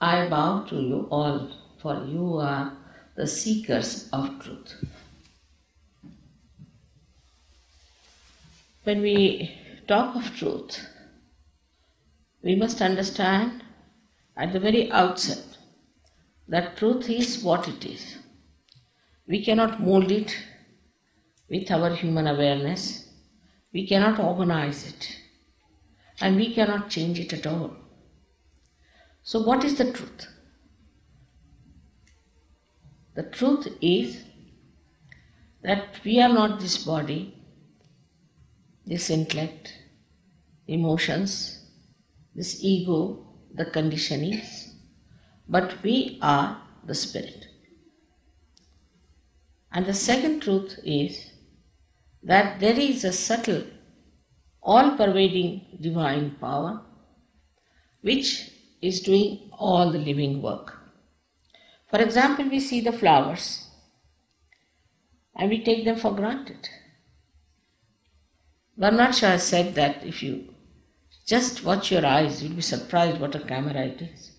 I bow to you all, for you are the seekers of truth. When we talk of truth, we must understand at the very outset that truth is what it is. We cannot mold it with our human awareness. We cannot organize it. And we cannot change it at all. So what is the truth? The truth is that we are not this body, this intellect, emotions, this ego, the conditionings, but we are the spirit. And the second truth is that there is a subtle, all-pervading divine power which is doing all the living work. For example, we see the flowers and we take them for granted. Bernard Shaw said that if you just watch your eyes, you'll be surprised what a camera it is.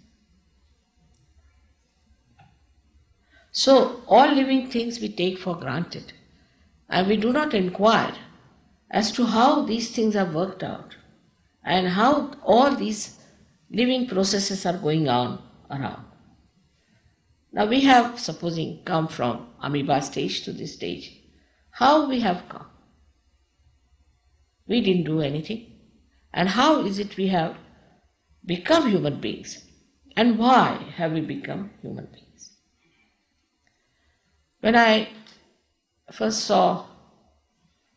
So, all living things we take for granted, and we do not inquire as to how these things are worked out and how all these living processes are going on around. Now we have, supposing, come from amoeba stage to this stage. How we have come? We didn't do anything. And how is it we have become human beings? And why have we become human beings? When I first saw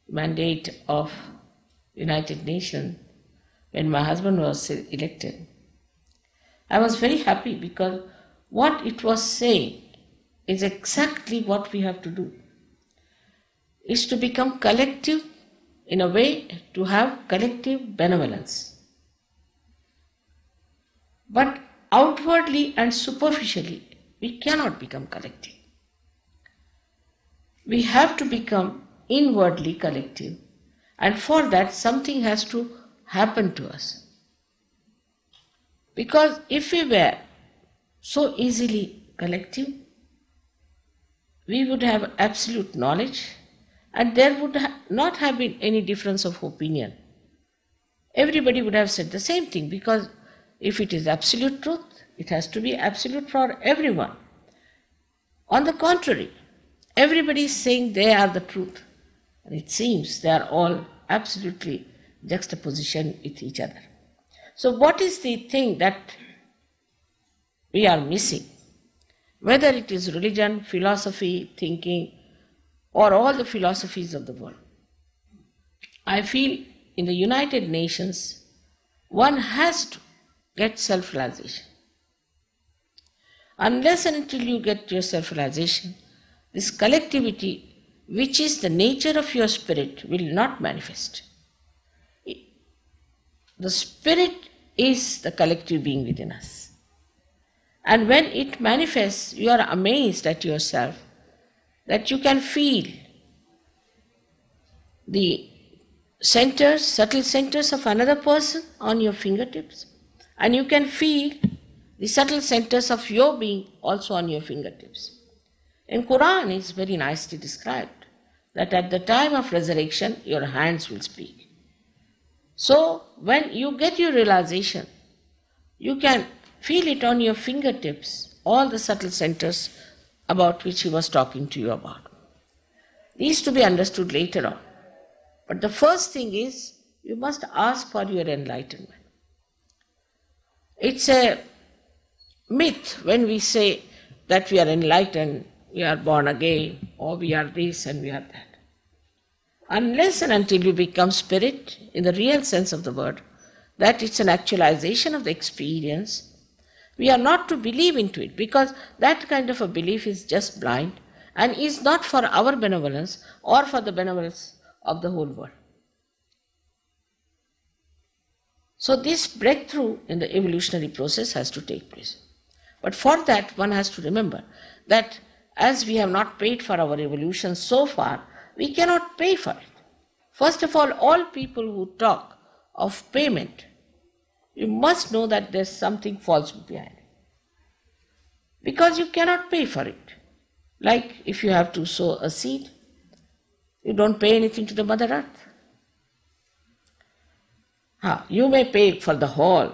the mandate of United Nations, when my husband was elected, I was very happy because what it was saying is exactly what we have to do. Is to become collective in a way to have collective benevolence. But outwardly and superficially, we cannot become collective. We have to become inwardly collective, and for that something has to happen to us. Because if we were so easily collective, we would have absolute knowledge and there would not have been any difference of opinion. Everybody would have said the same thing, because if it is absolute truth, it has to be absolute for everyone. On the contrary, everybody is saying they are the truth, and it seems they are all absolutely juxtaposition with each other. So what is the thing that we are missing? Whether it is religion, philosophy, thinking, or all the philosophies of the world. I feel in the United Nations, one has to get self-realization. Unless and until you get your self-realization, this collectivity, which is the nature of your spirit, will not manifest. The spirit is the collective being within us. And when it manifests, you are amazed at yourself that you can feel the centers, subtle centers of another person on your fingertips, and you can feel the subtle centers of your being also on your fingertips. In Quran it is very nicely described that at the time of resurrection your hands will speak. So when you get your realization, you can feel it on your fingertips, all the subtle centers about which he was talking to you about. These to be understood later on. But the first thing is, you must ask for your enlightenment. It's a myth when we say that we are enlightened, we are born again, or we are this and we are that. Unless and until you become spirit, in the real sense of the word, that it's an actualization of the experience, we are not to believe into it, because that kind of a belief is just blind and is not for our benevolence or for the benevolence of the whole world. So this breakthrough in the evolutionary process has to take place. But for that, one has to remember that as we have not paid for our evolution so far, we cannot pay for it. First of all people who talk of payment, you must know that there's something false behind it. because you cannot pay for it. Like if you have to sow a seed, you don't pay anything to the Mother Earth. You may pay for the hall,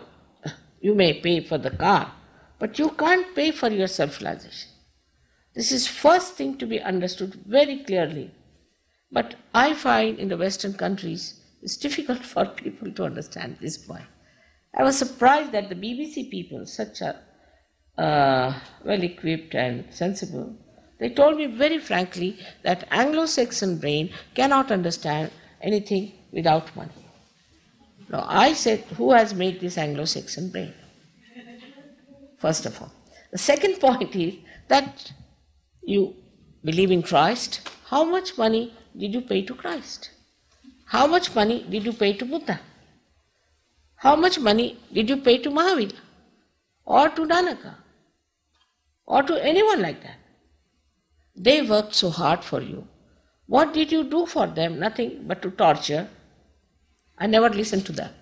you may pay for the car, but you can't pay for your self-realization. This is first thing to be understood very clearly. But I find in the Western countries, it's difficult for people to understand this point. I was surprised that the BBC people, such a well-equipped and sensible, they told me very frankly that Anglo-Saxon brain cannot understand anything without money. Now I said, who has made this Anglo-Saxon brain? First of all. The second point is that you believe in Christ. How much money did you pay to Christ? How much money did you pay to Buddha? How much money did you pay to Mahavira? Or to Nanaka? Or to anyone like that? They worked so hard for you. What did you do for them? Nothing but to torture. I never listened to that.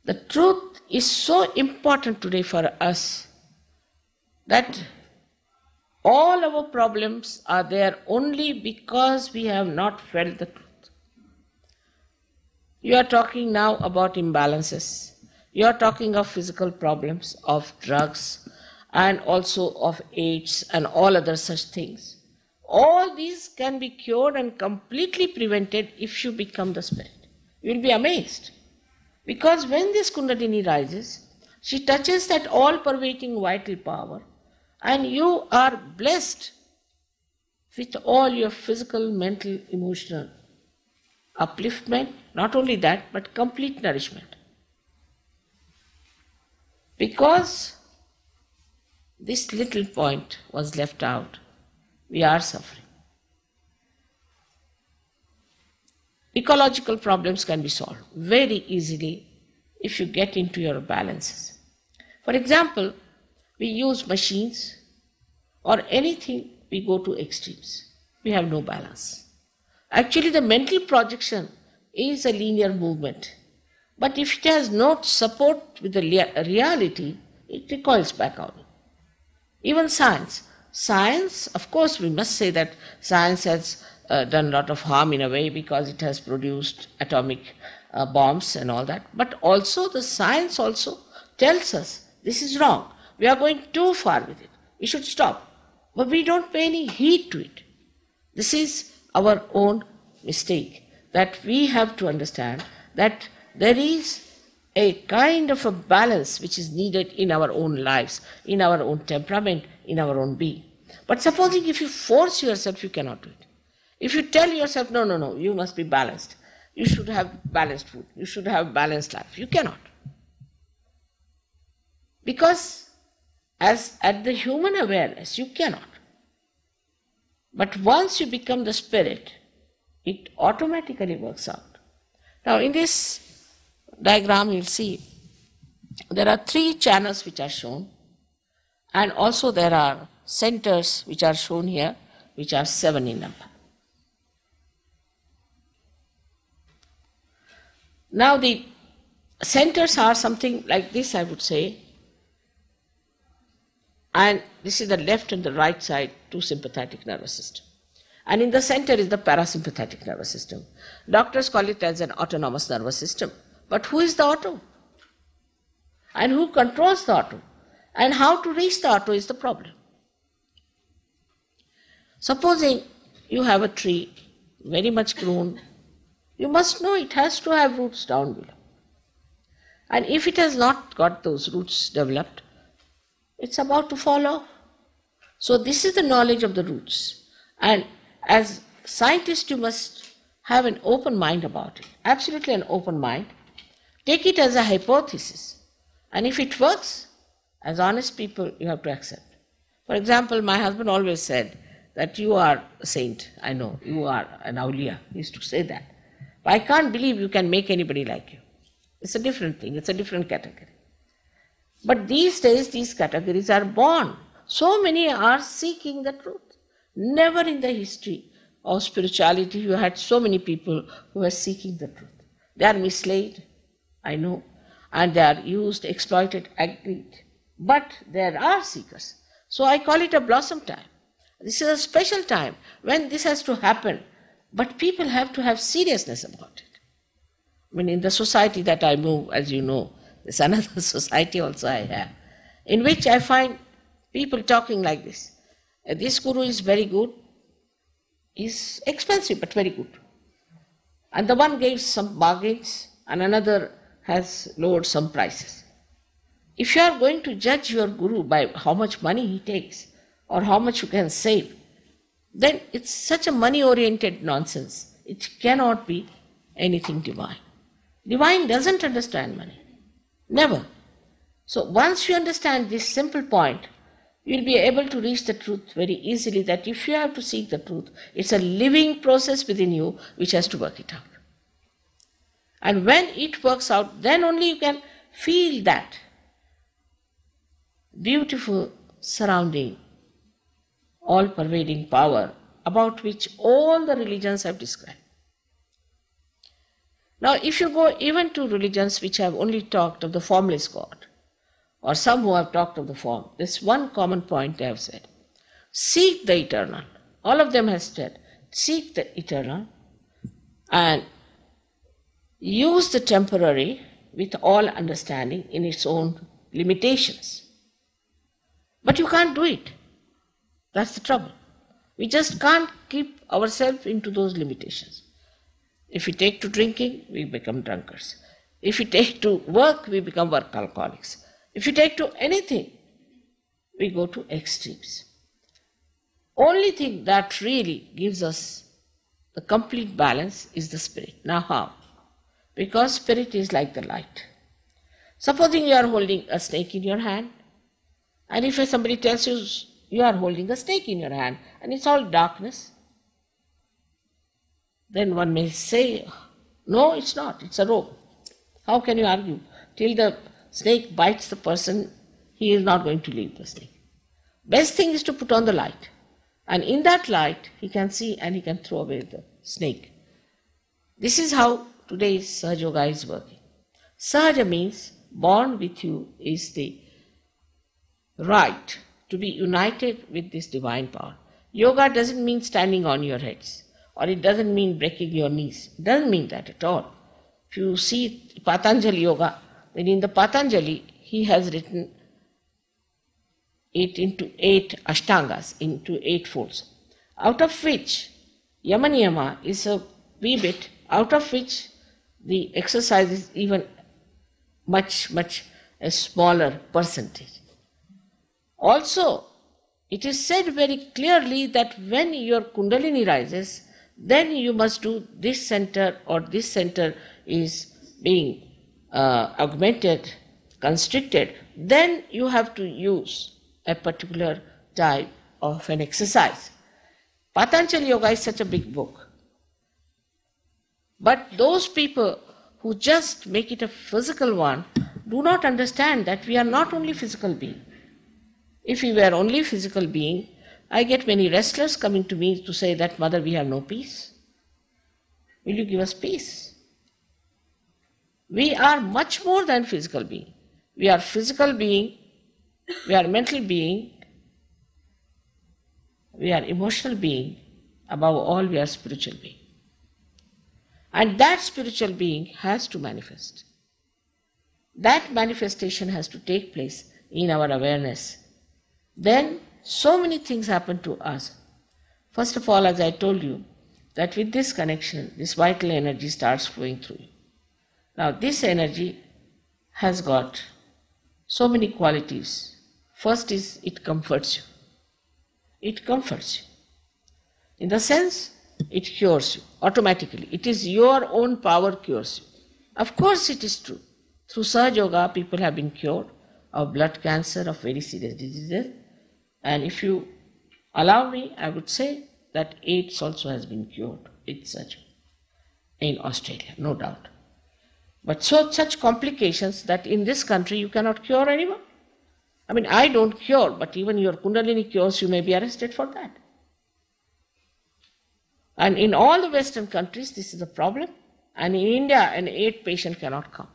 The truth is so important today for us that all our problems are there only because we have not felt the truth. You are talking now about imbalances. You are talking of physical problems, of drugs, and also of AIDS and all other such things. All these can be cured and completely prevented if you become the spirit. You will be amazed. Because when this Kundalini rises, she touches that all-pervading vital power, and you are blessed with all your physical, mental, emotional upliftment. Not only that, but complete nourishment. Because this little point was left out, we are suffering. Ecological problems can be solved very easily if you get into your balances. For example, we use machines or anything, we go to extremes. We have no balance. Actually, the mental projection is a linear movement. But if it has no support with the reality, it recoils back on. Even science. Science, of course, we must say that science has done a lot of harm in a way because it has produced atomic bombs and all that. But also the science also tells us this is wrong. We are going too far with it. We should stop. But we don't pay any heed to it. This is our own mistake, that we have to understand that there is a kind of a balance which is needed in our own lives, in our own temperament, in our own being. But supposing if you force yourself, you cannot do it. If you tell yourself, no, you must be balanced. You should have balanced food. You should have balanced life. You cannot. Because as at the human awareness, you cannot. But once you become the spirit, it automatically works out. Now in this diagram you'll see there are 3 channels which are shown, and also there are centers which are shown here, which are 7 in number. Now the centers are something like this, I would say, and this is the left and the right side, 2 sympathetic nervous system. And in the center is the parasympathetic nervous system. Doctors call it as an autonomous nervous system. But who is the auto? And who controls the auto? And how to reach the auto is the problem. Supposing you have a tree, very much grown, you must know it has to have roots down below. And if it has not got those roots developed, it's about to fall off. So this is the knowledge of the roots. And as scientists, you must have an open mind about it, absolutely an open mind. Take it as a hypothesis. And if it works, as honest people, you have to accept. For example, my husband always said that you are a saint. I know, you are an awliya. He used to say that. But I can't believe you can make anybody like you. It's a different thing. It's a different category. But these days, these categories are born. So many are seeking the truth. Never in the history of spirituality you had so many people who are seeking the truth. They are misled, I know, and they are used, exploited, agreed. But there are seekers. So I call it a blossom time. This is a special time when this has to happen, but people have to have seriousness about it. I mean, in the society that I move, as you know, there's another society also I have, in which I find people talking like this. This guru is very good, is expensive but very good. And the one gave some bargains and another has lowered some prices. If you are going to judge your guru by how much money he takes or how much you can save, then it's such a money-oriented nonsense. It cannot be anything divine. Divine doesn't understand money. Never. So once you understand this simple point, you'll be able to reach the truth very easily, that if you have to seek the truth, it's a living process within you which has to work it out. And when it works out, then only you can feel that beautiful surrounding, all-pervading power about which all the religions have described. Now, if you go even to religions which have only talked of the formless God, or some who have talked of the form, there's one common point they have said. Seek the eternal. All of them have said, seek the eternal and use the temporary with all understanding in its own limitations. But you can't do it. That's the trouble. We just can't keep ourselves into those limitations. If we take to drinking, we become drunkards. If we take to work, we become work alcoholics. If you take to anything, we go to extremes. Only thing that really gives us the complete balance is the spirit. Now how? Because spirit is like the light. Supposing you are holding a snake in your hand, and if somebody tells you you are holding a snake in your hand and it's all darkness, then one may say, no, it's not, it's a rope. How can you argue? Till the snake bites the person, he is not going to leave the snake. Best thing is to put on the light. And in that light, he can see and he can throw away the snake. This is how today's Sahaja Yoga is working. Sahaja means born with you is the right to be united with this divine power. Yoga doesn't mean standing on your heads, or it doesn't mean breaking your knees. It doesn't mean that at all. If you see Patanjali Yoga, then in the Patanjali, he has written it into 8 ashtangas, into 8 folds, out of which Yamaniyama is a wee bit, out of which the exercise is even much a smaller percentage. Also, it is said very clearly that when your Kundalini rises, then you must do this center, or this center is being augmented, constricted, then you have to use a particular type of an exercise. Patanjali Yoga is such a big book. But those people who just make it a physical one do not understand that we are not only physical beings. If we were only physical being, I get many wrestlers coming to me to say that, Mother, we have no peace. Will you give us peace? We are much more than physical being. We are physical being, we are mental being, we are emotional being, above all we are spiritual being. And that spiritual being has to manifest. That manifestation has to take place in our awareness. Then so many things happen to us. First of all, as I told you, that with this connection, this vital energy starts flowing through you. Now this energy has got so many qualities. First is it comforts you. It comforts you. In the sense, it cures you automatically. It is your own power cures you. Of course it is true. Through Sahaja Yoga, people have been cured of blood cancer, of very serious diseases. And if you allow me, I would say that AIDS also has been cured with surgery in Australia, no doubt. But such complications that in this country you cannot cure anyone. I mean, I don't cure, but even your Kundalini cures, you may be arrested for that. And in all the Western countries, this is a problem. And in India, an AIDS patient cannot come.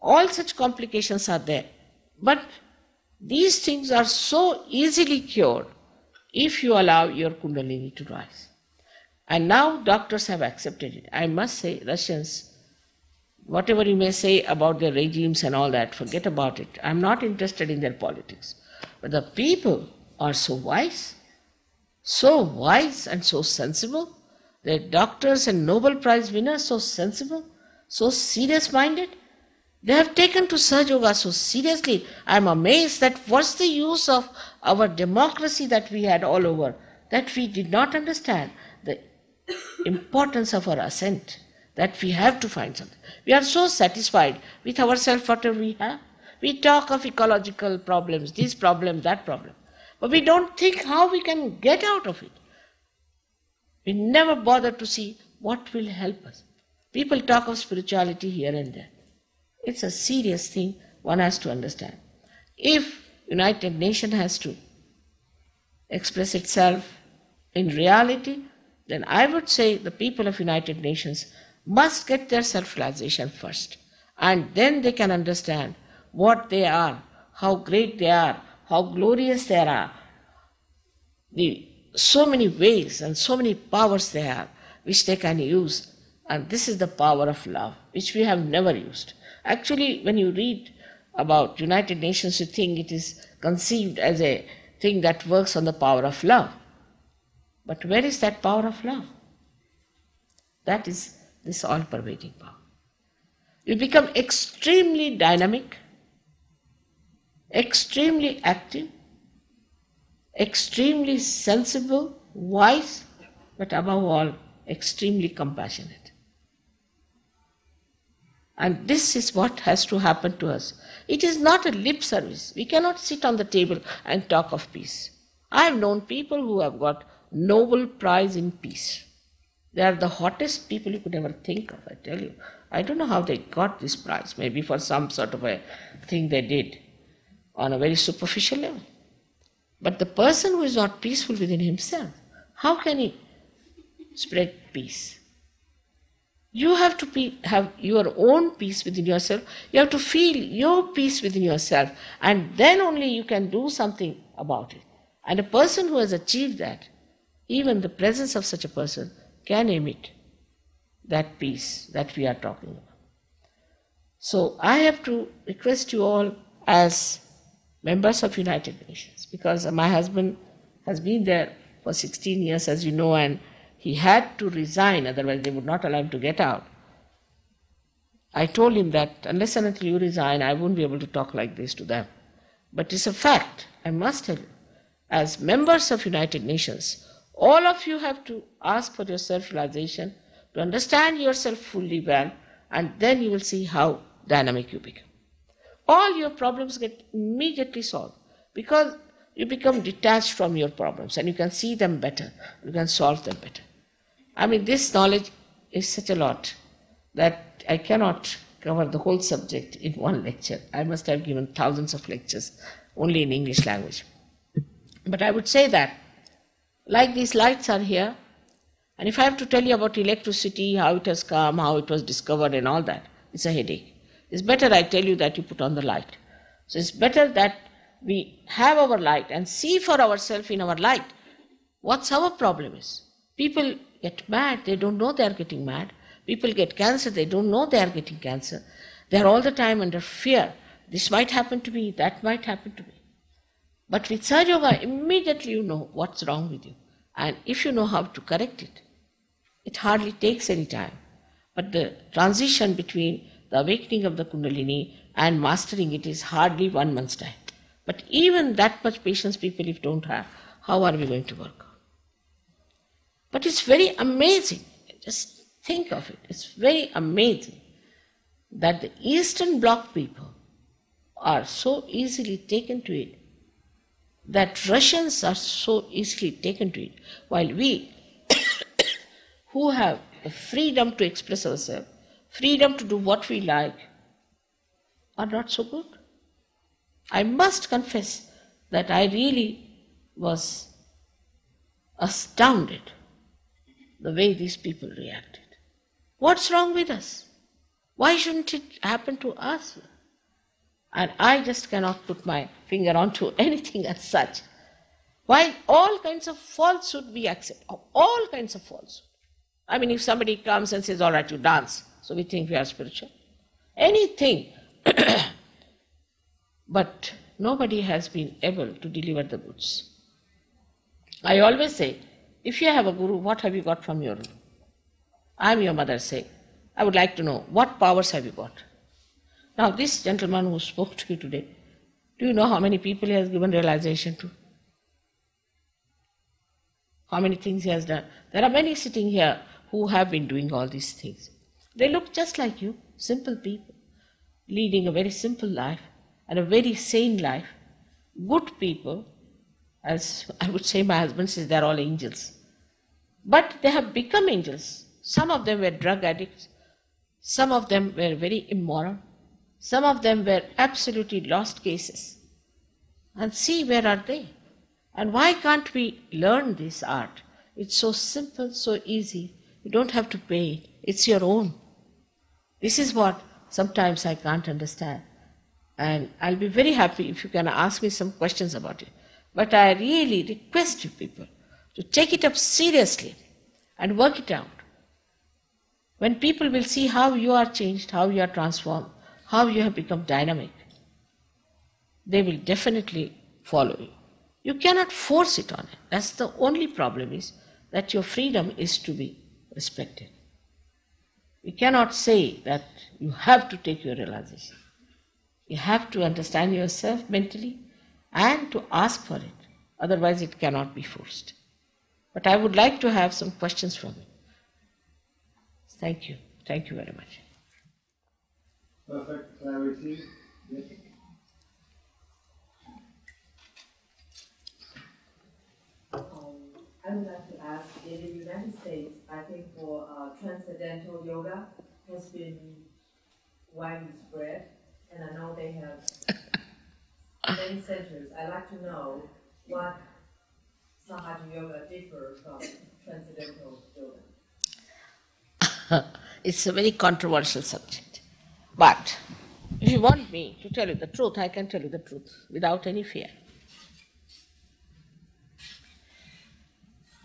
All such complications are there. But these things are so easily cured if you allow your Kundalini to rise. And now doctors have accepted it. I must say, Russians, whatever you may say about their regimes and all that, forget about it. I'm not interested in their politics. But the people are so wise and so sensible. The doctors and Nobel Prize winners so sensible, so serious-minded. They have taken to Sahaja Yoga so seriously. I'm amazed that what's the use of our democracy that we had all over, that we did not understand the importance of our ascent, that we have to find something. We are so satisfied with ourselves, whatever we have. We talk of ecological problems, this problem, that problem. But we don't think how we can get out of it. We never bother to see what will help us. People talk of spirituality here and there. It's a serious thing one has to understand. If United Nations has to express itself in reality, then I would say the people of United Nations must get their self-realization first. And then they can understand what they are, how great they are, how glorious they are, so many ways and so many powers they have which they can use. And this is the power of love, which we have never used. Actually, when you read about United Nations, you think it is conceived as a thing that works on the power of love. But where is that power of love? That is this all-pervading power. You become extremely dynamic, extremely active, extremely sensible, wise, but above all, extremely compassionate. And this is what has to happen to us. It is not a lip service. We cannot sit on the table and talk of peace. I have known people who have got Nobel Prize in Peace. They are the hottest people you could ever think of, I tell you. I don't know how they got this prize, maybe for some sort of a thing they did on a very superficial level. But the person who is not peaceful within himself, how can he spread peace? You have to have your own peace within yourself. You have to feel your peace within yourself, and then only you can do something about it. And a person who has achieved that, even the presence of such a person can emit that peace that we are talking about. So I have to request you all as members of United Nations, because my husband has been there for 16 years, as you know, and he had to resign, otherwise they would not allow him to get out. I told him that unless and until you resign, I won't be able to talk like this to them. But it's a fact, I must tell you. As members of United Nations, all of you have to ask for your self-realization, to understand yourself fully well, and then you will see how dynamic you become. All your problems get immediately solved because you become detached from your problems and you can see them better, you can solve them better. I mean, this knowledge is such a lot that I cannot cover the whole subject in one lecture. I must have given thousands of lectures only in English language. But I would say that, like these lights are here, and if I have to tell you about electricity, how it has come, how it was discovered and all that, it's a headache. It's better I tell you that you put on the light. So it's better that we have our light and see for ourselves in our light what's our problem is. People get mad, they don't know they are getting mad. People get cancer, they don't know they are getting cancer. They are all the time under fear. This might happen to me, that might happen to me. But with Sahaja Yoga, immediately you know what's wrong with you. And if you know how to correct it, it hardly takes any time. But the transition between the awakening of the Kundalini and mastering it is hardly 1 month's time. But even that much patience people if don't have, how are we going to work? But it's very amazing. Just think of it. It's very amazing that the Eastern Bloc people are so easily taken to it, that Russians are so easily taken to it, while we, who have the freedom to express ourselves, freedom to do what we like, are not so good. I must confess that I really was astounded the way these people reacted. What's wrong with us? Why shouldn't it happen to us? And I just cannot put my finger onto anything as such. While all kinds of falsehood we accept, all kinds of falsehood. I mean, if somebody comes and says, all right, you dance, so we think we are spiritual. Anything. But nobody has been able to deliver the goods. I always say, if you have a guru, what have you got from your guru? I am your mother saying, I would like to know, what powers have you got? Now this gentleman who spoke to you today, do you know how many people he has given realization to? How many things he has done? There are many sitting here who have been doing all these things. They look just like you, simple people, leading a very simple life and a very sane life, good people. As I would say, my husband says they're all angels. But they have become angels. Some of them were drug addicts. Some of them were very immoral. Some of them were absolutely lost cases. And see, where are they? And why can't we learn this art? It's so simple, so easy. You don't have to pay it. It's your own. This is what sometimes I can't understand. And I'll be very happy if you can ask me some questions about it. But I really request you people to take it up seriously and work it out. When people will see how you are changed, how you are transformed, how you have become dynamic, they will definitely follow you. You cannot force it on it. That's the only problem, is that your freedom is to be respected. You cannot say that you have to take your realization. You have to understand yourself mentally and to ask for it. Otherwise it cannot be forced. But I would like to have some questions from you. Thank you. Thank you very much. Perfect clarity. Yes. I would like to ask, in the United States, I think for transcendental yoga has been widely spread, and I know they have many centers. I'd like to know what Sahaja Yoga differs from transcendental yoga. It's a very controversial subject. But if you want me to tell you the truth, I can tell you the truth without any fear.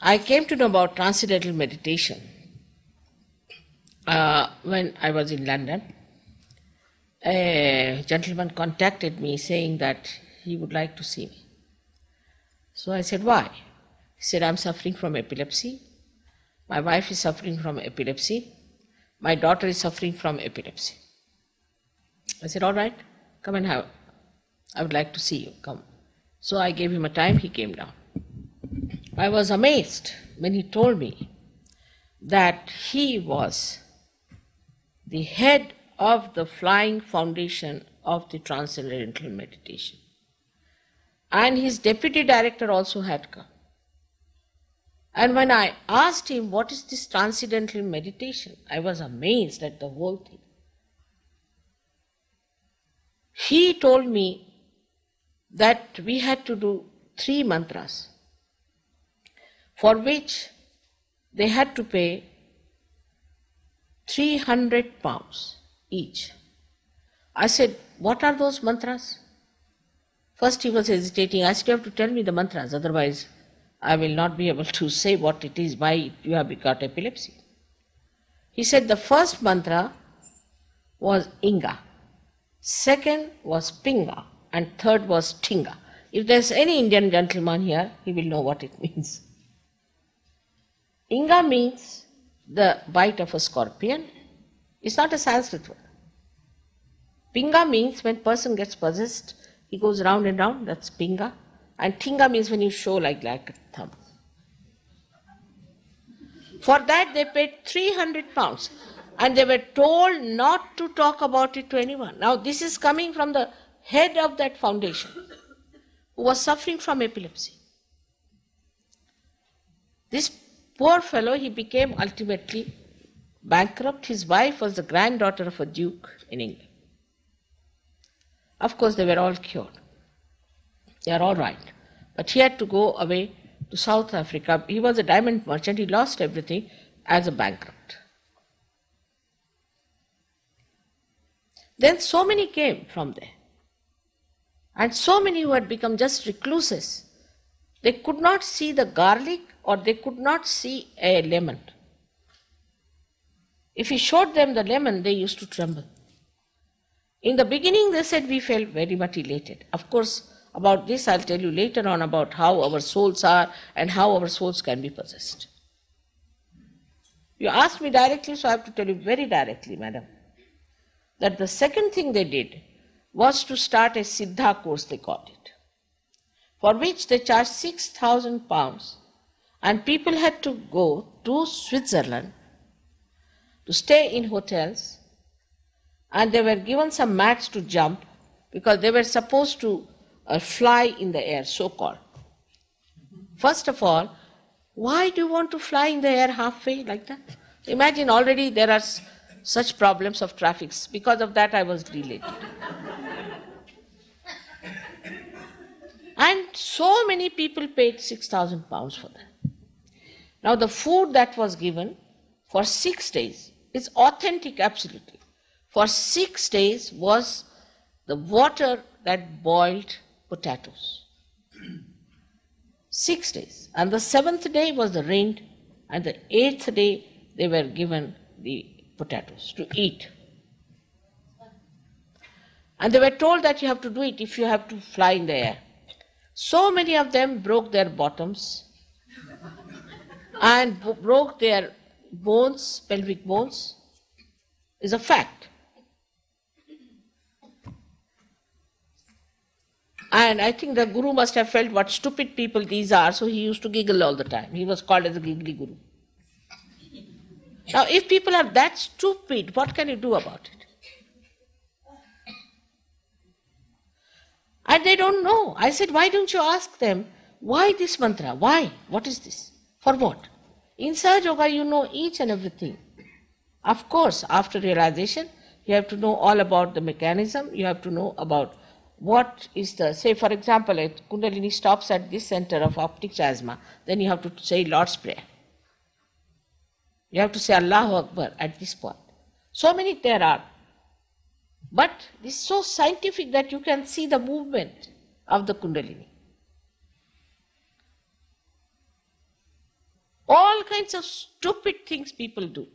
I came to know about transcendental meditation when I was in London. A gentleman contacted me saying that he would like to see me. So I said, why? He said, I'm suffering from epilepsy. My wife is suffering from epilepsy. My daughter is suffering from epilepsy. I said, all right, come and have. I would like to see you, come. So I gave him a time, he came down. I was amazed when he told me that he was the head of the flying foundation of the transcendental meditation. And his deputy director also had come. And when I asked him, what is this transcendental meditation? I was amazed at the whole thing. He told me that we had to do 3 mantras, for which they had to pay 300 pounds each. I said, what are those mantras? First he was hesitating. I said, you have to tell me the mantras, otherwise I will not be able to say what it is, why you have got epilepsy. He said the first mantra was Inga, second was Pinga, and third was Tinga. If there's any Indian gentleman here, he will know what it means. Inga means the bite of a scorpion. It's not a Sanskrit word. Pinga means when person gets possessed, he goes round and round, that's Pinga. And Tinga means when you show like a thumb. For that they paid 300 pounds. And they were told not to talk about it to anyone. Now this is coming from the head of that foundation, who was suffering from epilepsy. This poor fellow, he became ultimately bankrupt. His wife was the granddaughter of a duke in England. Of course, they were all cured. They are all right. But he had to go away to South Africa. He was a diamond merchant. He lost everything as a bankrupt. Then so many came from there. And so many who had become just recluses, they could not see the garlic or they could not see a lemon. If he showed them the lemon, they used to tremble. In the beginning, they said we felt very much elated. Of course, about this I'll tell you later on about how our souls are and how our souls can be possessed. You asked me directly, so I have to tell you very directly, madam, that the second thing they did was to start a Siddha course, they called it, for which they charged £6,000, and people had to go to Switzerland to stay in hotels, and they were given some mats to jump because they were supposed to fly in the air, so-called. First of all, why do you want to fly in the air halfway like that? Imagine already there are such problems of traffic. Because of that I was delayed. And so many people paid £6,000 for that. Now the food that was given for 6 days is authentic, absolutely. For 6 days was the water that boiled potatoes. 6 days. And the 7th day was the rain, and the 8th day they were given the potatoes to eat. And they were told that you have to do it if you have to fly in the air. So many of them broke their bottoms and broke their bones, pelvic bones, is a fact. And I think the Guru must have felt what stupid people these are, so he used to giggle all the time. He was called as a giggly Guru. Now, if people are that stupid, what can you do about it? And they don't know. I said, why don't you ask them, why this mantra? Why? What is this? For what? In Sahaja Yoga, you know each and everything. Of course, after realization, you have to know all about the mechanism. You have to know about what is the, say for example, if Kundalini stops at this center of optic chiasma, then you have to say Lord's Prayer. You have to say Allahu Akbar at this point. So many there are. But this is so scientific that you can see the movement of the Kundalini. All kinds of stupid things people do.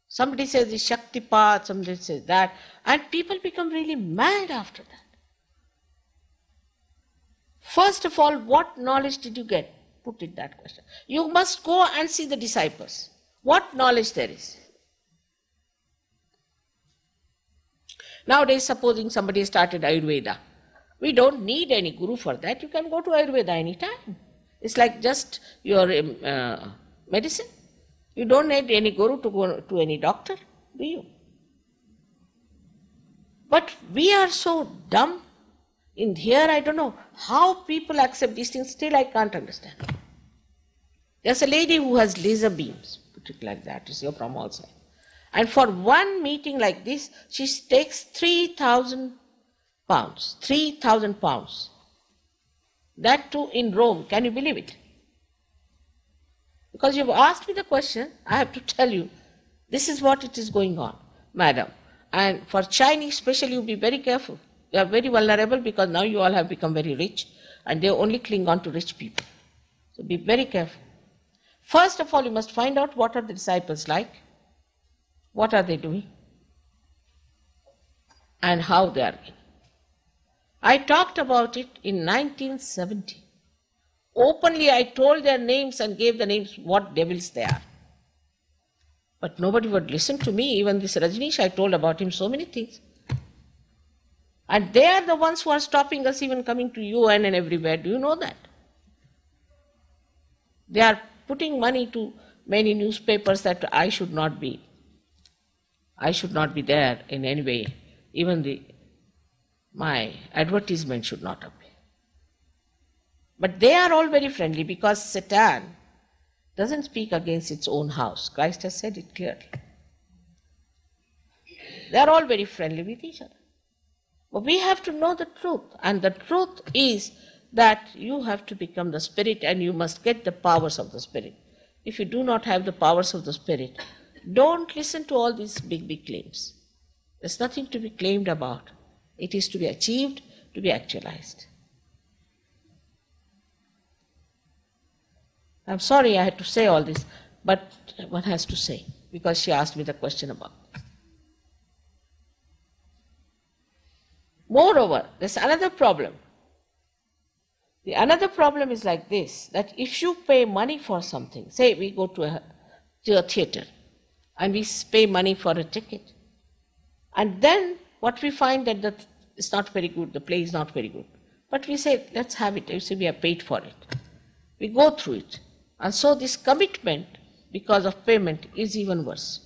Somebody says the Shaktipat, somebody says that, and people become really mad after that. First of all, what knowledge did you get? Put it that question. You must go and see the disciples. What knowledge there is? Nowadays, supposing somebody started Ayurveda, we don't need any guru for that. You can go to Ayurveda anytime. It's like just your medicine. You don't need any guru to go to any doctor, do you? But we are so dumb. In here, I don't know how people accept these things, still I can't understand. There's a lady who has laser beams, put it like that, you see, from all sides. And for one meeting like this, she takes 3,000 pounds. 3,000 pounds. That too in Rome, can you believe it? Because you've asked me the question, I have to tell you, this is what it is going on, madam. And for Chinese especially, you be very careful. You are very vulnerable because now you all have become very rich and they only cling on to rich people. So be very careful. First of all, you must find out what are the disciples like, what are they doing, and how they are doing. I talked about it in 1970. Openly I told their names and gave the names what devils they are. But nobody would listen to me. Even this Rajneesh, I told about him so many things. And they are the ones who are stopping us even coming to UN and everywhere. Do you know that? They are putting money to many newspapers that I should not be there in any way. Even my advertisement should not appear. But they are all very friendly because Satan doesn't speak against its own house. Christ has said it clearly. They are all very friendly with each other. But we have to know the truth, and the truth is that you have to become the Spirit and you must get the powers of the Spirit. If you do not have the powers of the Spirit, don't listen to all these big, big claims. There's nothing to be claimed about. It is to be achieved to be actualized. I'm sorry I had to say all this, but one has to say, because she asked me the question about it. Moreover, there's another problem. The another problem is like this, that if you pay money for something, say we go to a theatre and we pay money for a ticket, and then what we find that it's not very good, the play is not very good. But we say, let's have it, you see we have paid for it. We go through it. And so this commitment, because of payment, is even worse.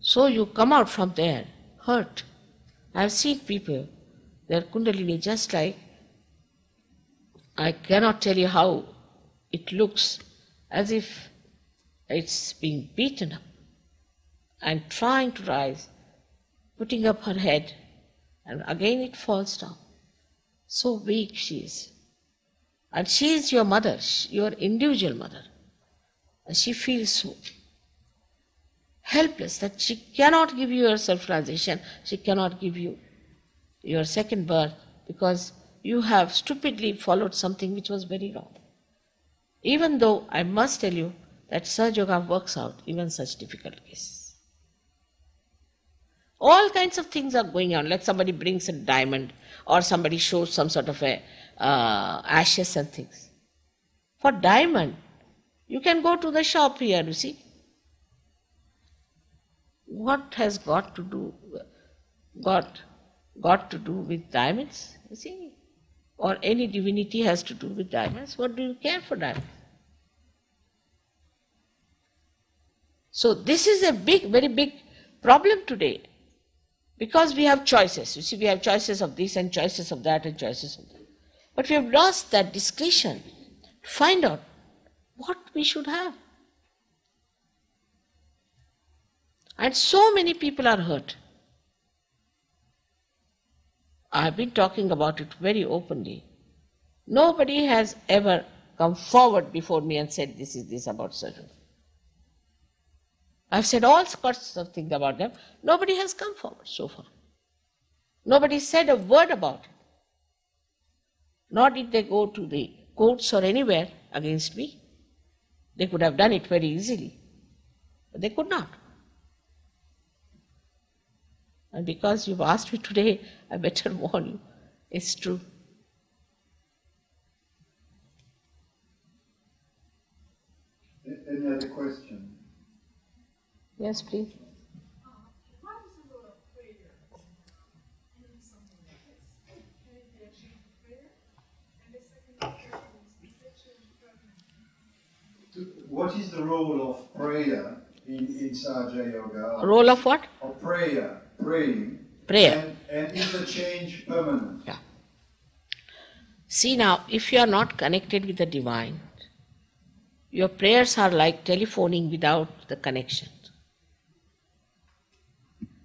So you come out from there hurt. I've seen people, their kundalini just like, I cannot tell you how it looks, as if it's being beaten up and trying to rise, putting up her head, and again it falls down. So weak she is. And she is your mother, your individual mother. And she feels so helpless that she cannot give you your self-realization, she cannot give you your second birth, because you have stupidly followed something which was very wrong. Even though I must tell you that Sahaja Yoga works out even such difficult cases. All kinds of things are going on, like somebody brings a diamond or somebody shows some sort of ashes and things. For diamond, you can go to the shop here, you see. What has got to do with diamonds, you see? Or any divinity has to do with diamonds. What do you care for diamonds? So this is a very big problem today, because we have choices. You see, we have choices of this and choices of that and choices of that. But we have lost that discretion to find out what we should have. And so many people are hurt. I have been talking about it very openly. Nobody has ever come forward before me and said, this is this about surgery. I've said all sorts of things about them. Nobody has come forward so far. Nobody said a word about it. Nor did they go to the courts or anywhere against me. They could have done it very easily, but they could not. And because you've asked me today, I better warn you, it's true. Any other question? Yes, please. Why does the role of prayer in something like this? Can it be achieved with prayer? And the second question is the change permanent? What is the role of prayer in Sahaja Yoga? Role of what? Of prayer, praying. Prayer. And is the change permanent? Yeah. See now, if you are not connected with the divine, your prayers are like telephoning without the connection.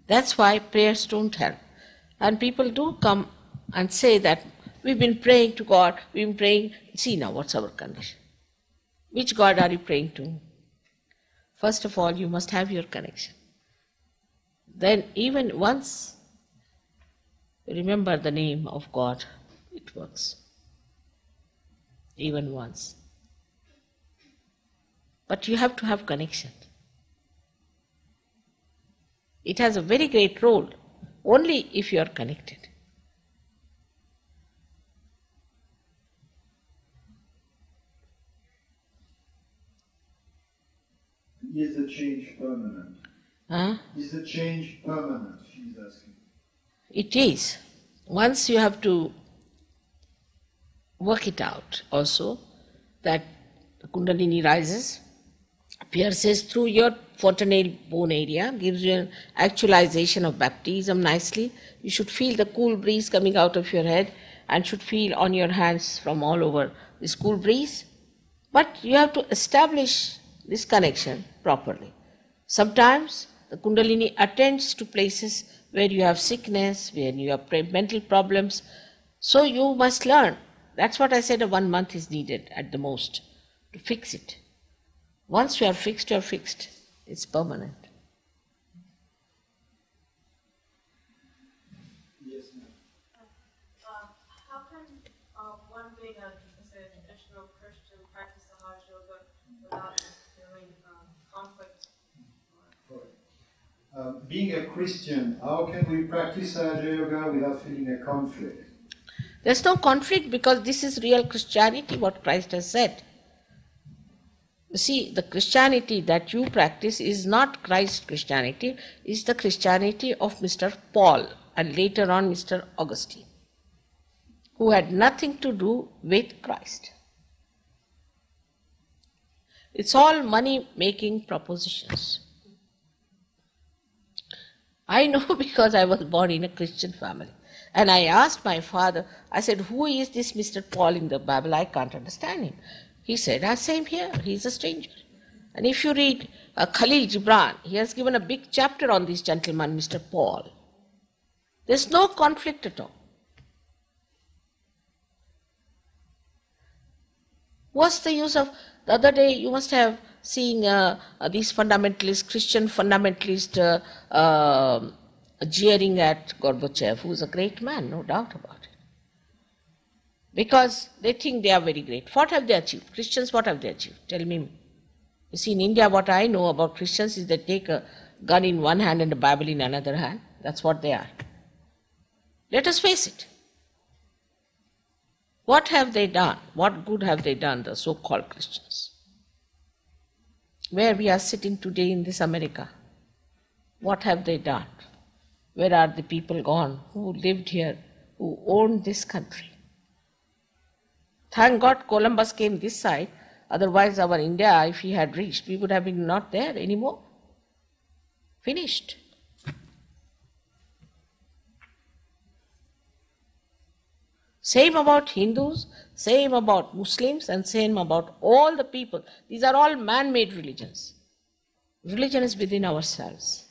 That's why prayers don't help. And people do come and say that we've been praying to God, we've been praying. See now, what's our condition? Which God are you praying to? First of all, you must have your connection. Then even once remember the name of God, it works. Even once. But you have to have connection. It has a very great role only if you are connected. Is the change permanent? Is the change permanent, she's asking. It is. Once you have to work it out also, that the Kundalini rises, pierces through your fontanelle bone area, gives you an actualization of baptism nicely. You should feel the cool breeze coming out of your head and should feel on your hands from all over this cool breeze. But you have to establish this connection properly. Sometimes the Kundalini attends to places where you have sickness, where you have mental problems. So you must learn. That's what I said, 1 month is needed at the most to fix it. Once you are fixed, it's permanent. Yes, ma'am. one vegan is a traditional Christian practice the Hajj yoga without feeling conflict? Being a Christian, how can we practice Raja Yoga without feeling a conflict? There's no conflict because this is real Christianity, what Christ has said. You see, the Christianity that you practice is not Christ's Christianity, it's the Christianity of Mr. Paul and later on Mr. Augustine, who had nothing to do with Christ. It's all money-making propositions. I know because I was born in a Christian family. And I asked my father, I said, who is this Mr. Paul in the Bible? I can't understand him. He said, same here, he's a stranger. And if you read Khalil Gibran, he has given a big chapter on this gentleman, Mr. Paul. There's no conflict at all. What's the use of, the other day you must have seen these fundamentalists, Christian fundamentalists jeering at Gorbachev, who's a great man, no doubt about it. Because they think they are very great. What have they achieved? Christians, what have they achieved? Tell me. You see, in India, what I know about Christians is they take a gun in one hand and a Bible in another hand. That's what they are. Let us face it. What have they done? What good have they done, the so-called Christians? Where we are sitting today in this America, what have they done? Where are the people gone who lived here, who owned this country? Thank God Columbus came this side, otherwise our India, if he had reached, we would have been not there anymore. Finished. Same about Hindus, same about Muslims, and same about all the people. These are all man-made religions. Religion is within ourselves.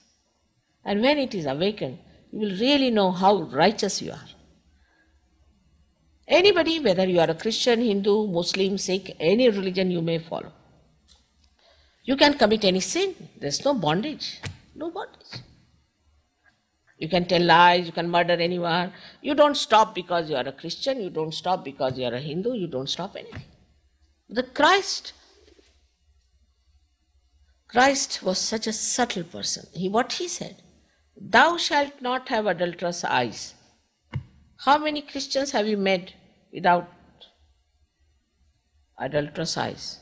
And when it is awakened, you will really know how righteous you are. Anybody, whether you are a Christian, Hindu, Muslim, Sikh, any religion you may follow. You can commit any sin. There's no bondage. No bondage. You can tell lies, you can murder anyone. You don't stop because you are a Christian, you don't stop because you are a Hindu, you don't stop anything. The Christ was such a subtle person. What he said, thou shalt not have adulterous eyes. How many Christians have you met without adulterous eyes?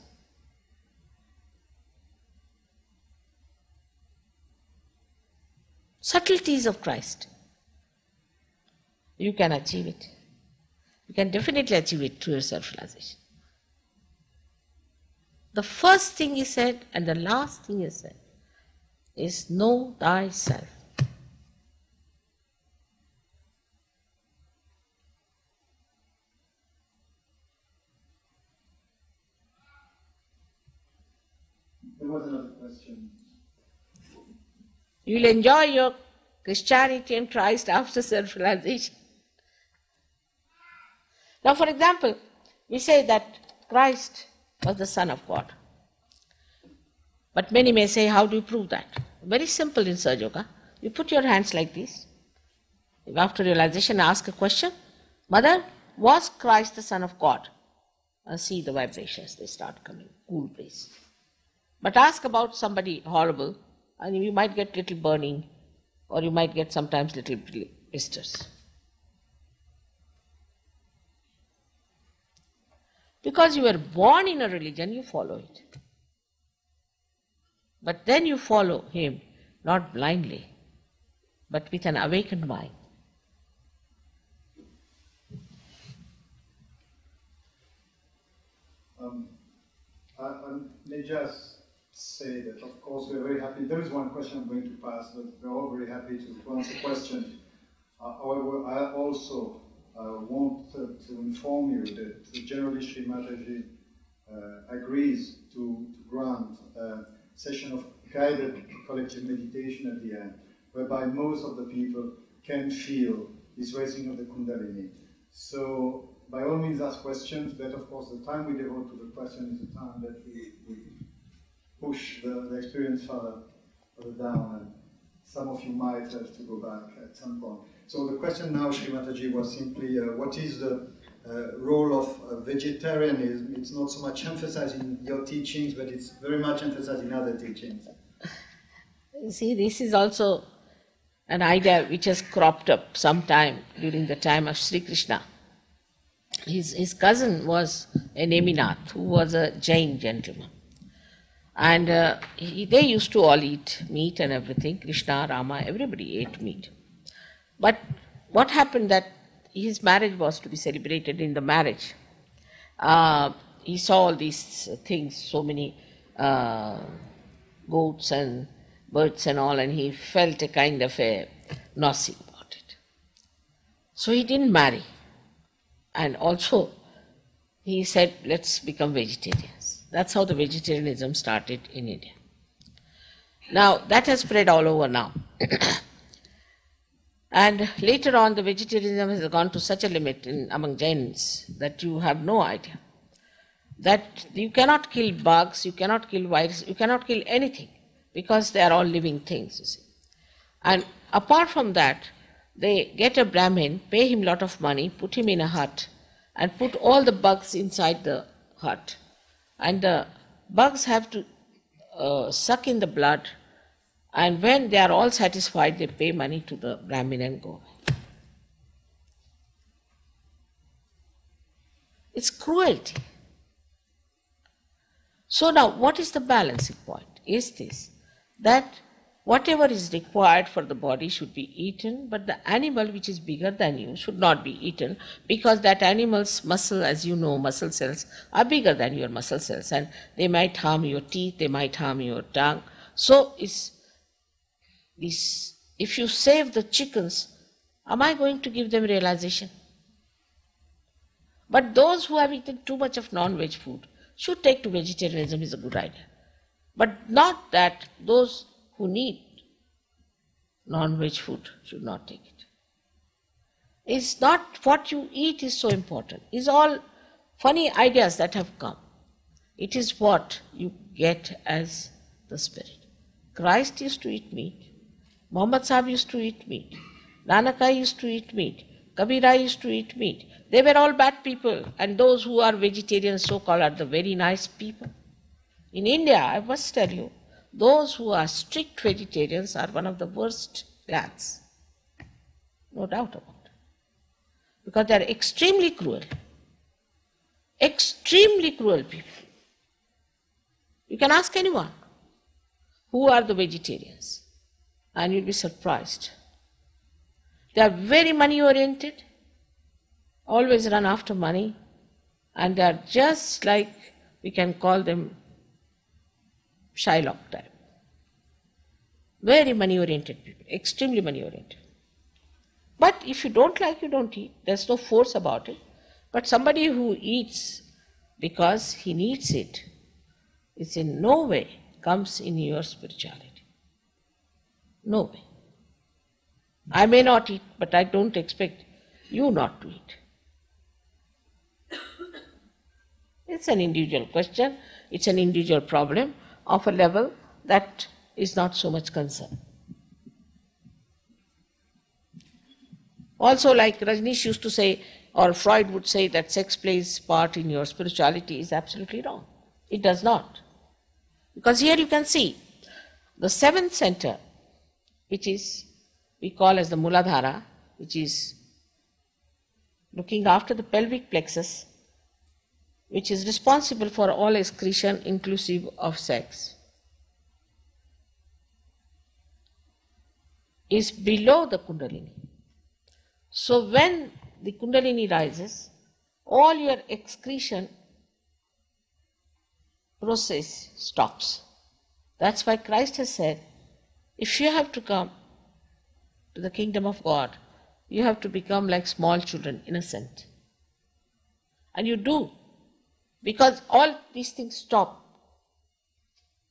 Subtleties of Christ. You can achieve it. You can definitely achieve it through your self-realization. The first thing he said and the last thing he said is know thyself. There was another question. You will enjoy your Christianity and Christ after self-realization. Now, for example, we say that Christ was the Son of God. But many may say, how do you prove that? Very simple in Sahaja Yoga. You put your hands like this. After realization, ask a question. Mother, was Christ the Son of God? And see the vibrations, they start coming. Cool breeze. But ask about somebody horrible, and you might get little burning, or you might get sometimes little blisters. Because you were born in a religion, you follow it. But then you follow him, not blindly, but with an awakened mind. I may just say that, of course, we're very happy. There is one question I'm going to pass, but we're all very happy to answer questions. However, I also want to inform you that generally Sri Mataji agrees to grant a session of guided collective meditation at the end, whereby most of the people can feel this raising of the Kundalini. So, by all means, ask questions, but of course, the time we devote to the question is the time that we push the experience further down, and some of you might have to go back at some point. So the question now, Sri Mataji, was simply, what is the role of vegetarianism. It's not so much emphasized in your teachings, but it's very much emphasized in other teachings. You see, this is also an idea which has cropped up sometime during the time of Sri Krishna. His cousin was a Neminath, who was a Jain gentleman. And they used to all eat meat and everything. Krishna, Rama, everybody ate meat. But what happened that his marriage was to be celebrated in the marriage. He saw all these things, so many goats and birds and all, and he felt a kind of a nausea about it. So he didn't marry. And also, he said, let's become vegetarians. That's how the vegetarianism started in India. Now, that has spread all over now. And later on, the vegetarianism has gone to such a limit among Jains that you have no idea. That you cannot kill bugs, you cannot kill viruses, you cannot kill anything, because they are all living things, you see. And apart from that, they get a Brahmin, pay him a lot of money, put him in a hut, and put all the bugs inside the hut. And the bugs have to suck in the blood, and when they are all satisfied, they pay money to the Brahmin and go away. It's cruelty. So now, what is the balancing point? Is this, that whatever is required for the body should be eaten, but the animal which is bigger than you should not be eaten, because that animal's muscle, as you know, muscle cells are bigger than your muscle cells, and they might harm your teeth, they might harm your tongue. So if you save the chickens, am I going to give them realization? But those who have eaten too much of non-veg food should take to vegetarianism is a good idea. But not that those who need non-veg food should not take it. It's not what you eat is so important. It's all funny ideas that have come. It is what you get as the spirit. Christ used to eat meat. Muhammad Sahib used to eat meat. Nanakai used to eat meat. Kabira used to eat meat. They were all bad people, and those who are vegetarians, so-called, are the very nice people. In India, I must tell you, those who are strict vegetarians are one of the worst lads. No doubt about it. Because they are extremely cruel. Extremely cruel people. You can ask anyone, who are the vegetarians? And you'll be surprised. They are very money-oriented, always run after money, and they are just like, we can call them Shylock type. Very money-oriented people, extremely money-oriented. But if you don't like, you don't eat. There's no force about it. But somebody who eats because he needs it, it's in no way comes in your spirituality. No way. I may not eat, but I don't expect you not to eat. It's an individual question, it's an individual problem of a level that is not so much concerned. Also, like Rajneesh used to say, or Freud would say, that sex plays part in your spirituality is absolutely wrong. It does not. Because here you can see the seventh center, which is, we call as the Muladhara, which is looking after the pelvic plexus, which is responsible for all excretion inclusive of sex, is below the Kundalini. So when the Kundalini rises, all your excretion process stops. That's why Christ has said, if you have to come to the kingdom of God, you have to become like small children, innocent. And you do, because all these things stop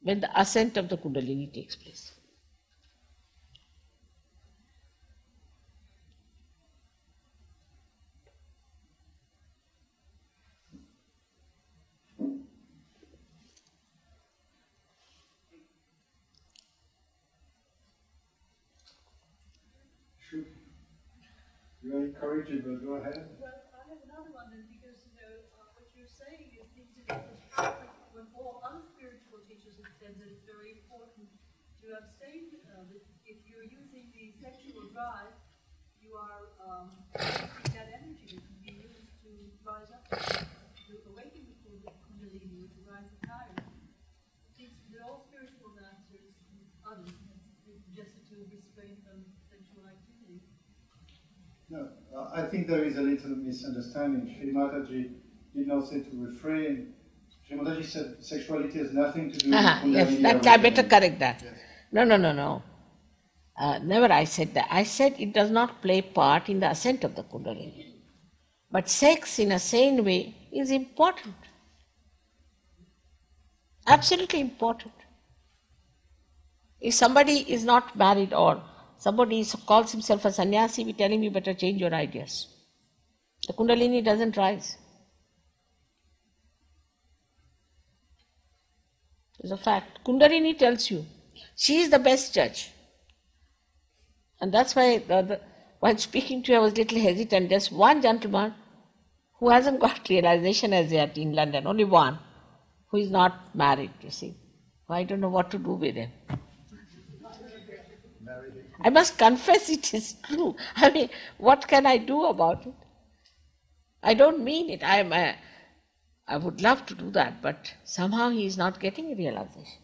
when the ascent of the Kundalini takes place. Very encouraging, but go ahead. Well, I have another one then, because what you're saying is seems to be when all other spiritual teachers have said that it's very important to abstain. That if you're using the sexual drive, you are using that energy that can be used to rise up, to awaken the Kundalini, or to rise up higher. It seems that all spiritual masters, others, have suggested to restrain from sexual activity. No, I think there is a little misunderstanding. Sri Mataji did not say to refrain. Sri Mataji said sexuality has nothing to do with Yes, Kundalini that I better awakening. correct that. Yes. No. Never I said that. I said it does not play part in the ascent of the Kundalini. But sex in a sane way is important. Absolutely important. If somebody is not married or somebody calls himself a sannyasi, we tell him you better change your ideas. The Kundalini doesn't rise. It's a fact. Kundalini tells you she is the best judge. And that's why while speaking to you I was a little hesitant. There's one gentleman who hasn't got realization as yet in London, only one, who is not married, you see. I don't know what to do with him. I must confess it is true. I mean, what can I do about it? I don't mean it. I would love to do that, but somehow he is not getting realization.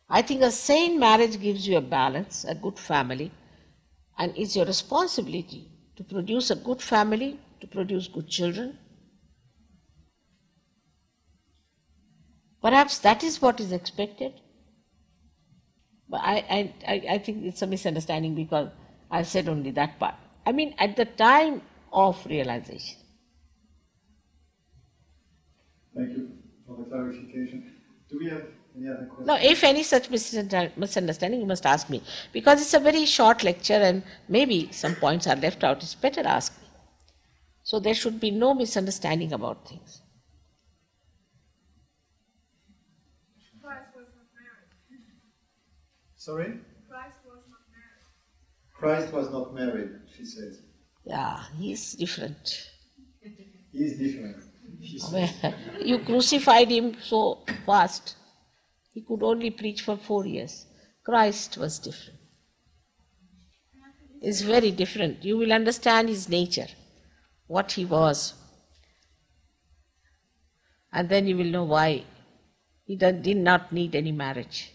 I think a sane marriage gives you a balance, a good family, and it's your responsibility to produce a good family, to produce good children. Perhaps that is what is expected. But I think it's a misunderstanding because I said only that part. I mean, at the time of realization. Thank you for the clarification. Do we have any other questions? No, if any such misunderstanding, you must ask me. Because it's a very short lecture and maybe some points are left out. It's better ask me. So there should be no misunderstanding about things. Christ was not married. Sorry? Christ was not married. Christ was not married, she says. Yeah, he's different. He is different, she says. You crucified him so fast. He could only preach for 4 years. Christ was different. It's very different. You will understand his nature, what he was. And then you will know why he did not need any marriage.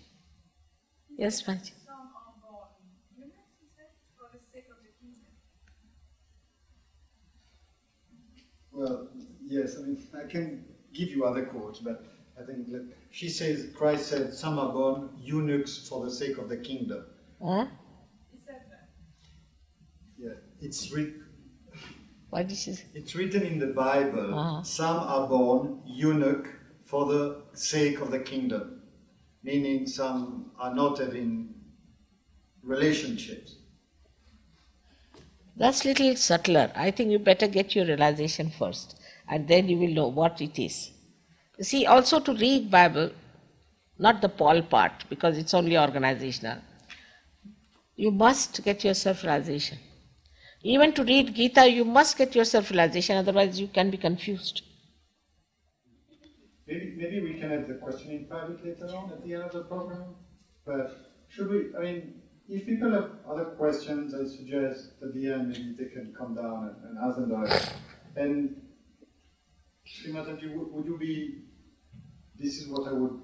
Yes, Maji. Some are born humans, he said, for the sake of the kingdom. Well, yes, I mean, I can give you other quotes, but I think she says, Christ said, some are born eunuchs for the sake of the kingdom. Huh? He said that. Yeah, it's What did she say? It's written in the Bible, Uh-huh. some are born eunuch for the sake of the kingdom, meaning some are not having relationships. That's little subtler. I think you better get your realization first, and then you will know what it is. You see, also to read Bible, not the Paul part, because it's only organizational, you must get your self-realization. Even to read Gita, you must get your self-realization, otherwise you can be confused. Maybe we can have the question in private later on at the end of the program. But should we, I mean, if people have other questions, I suggest at the end maybe they can come down and ask them direct. And Sri Mataji, would you be, this is what I would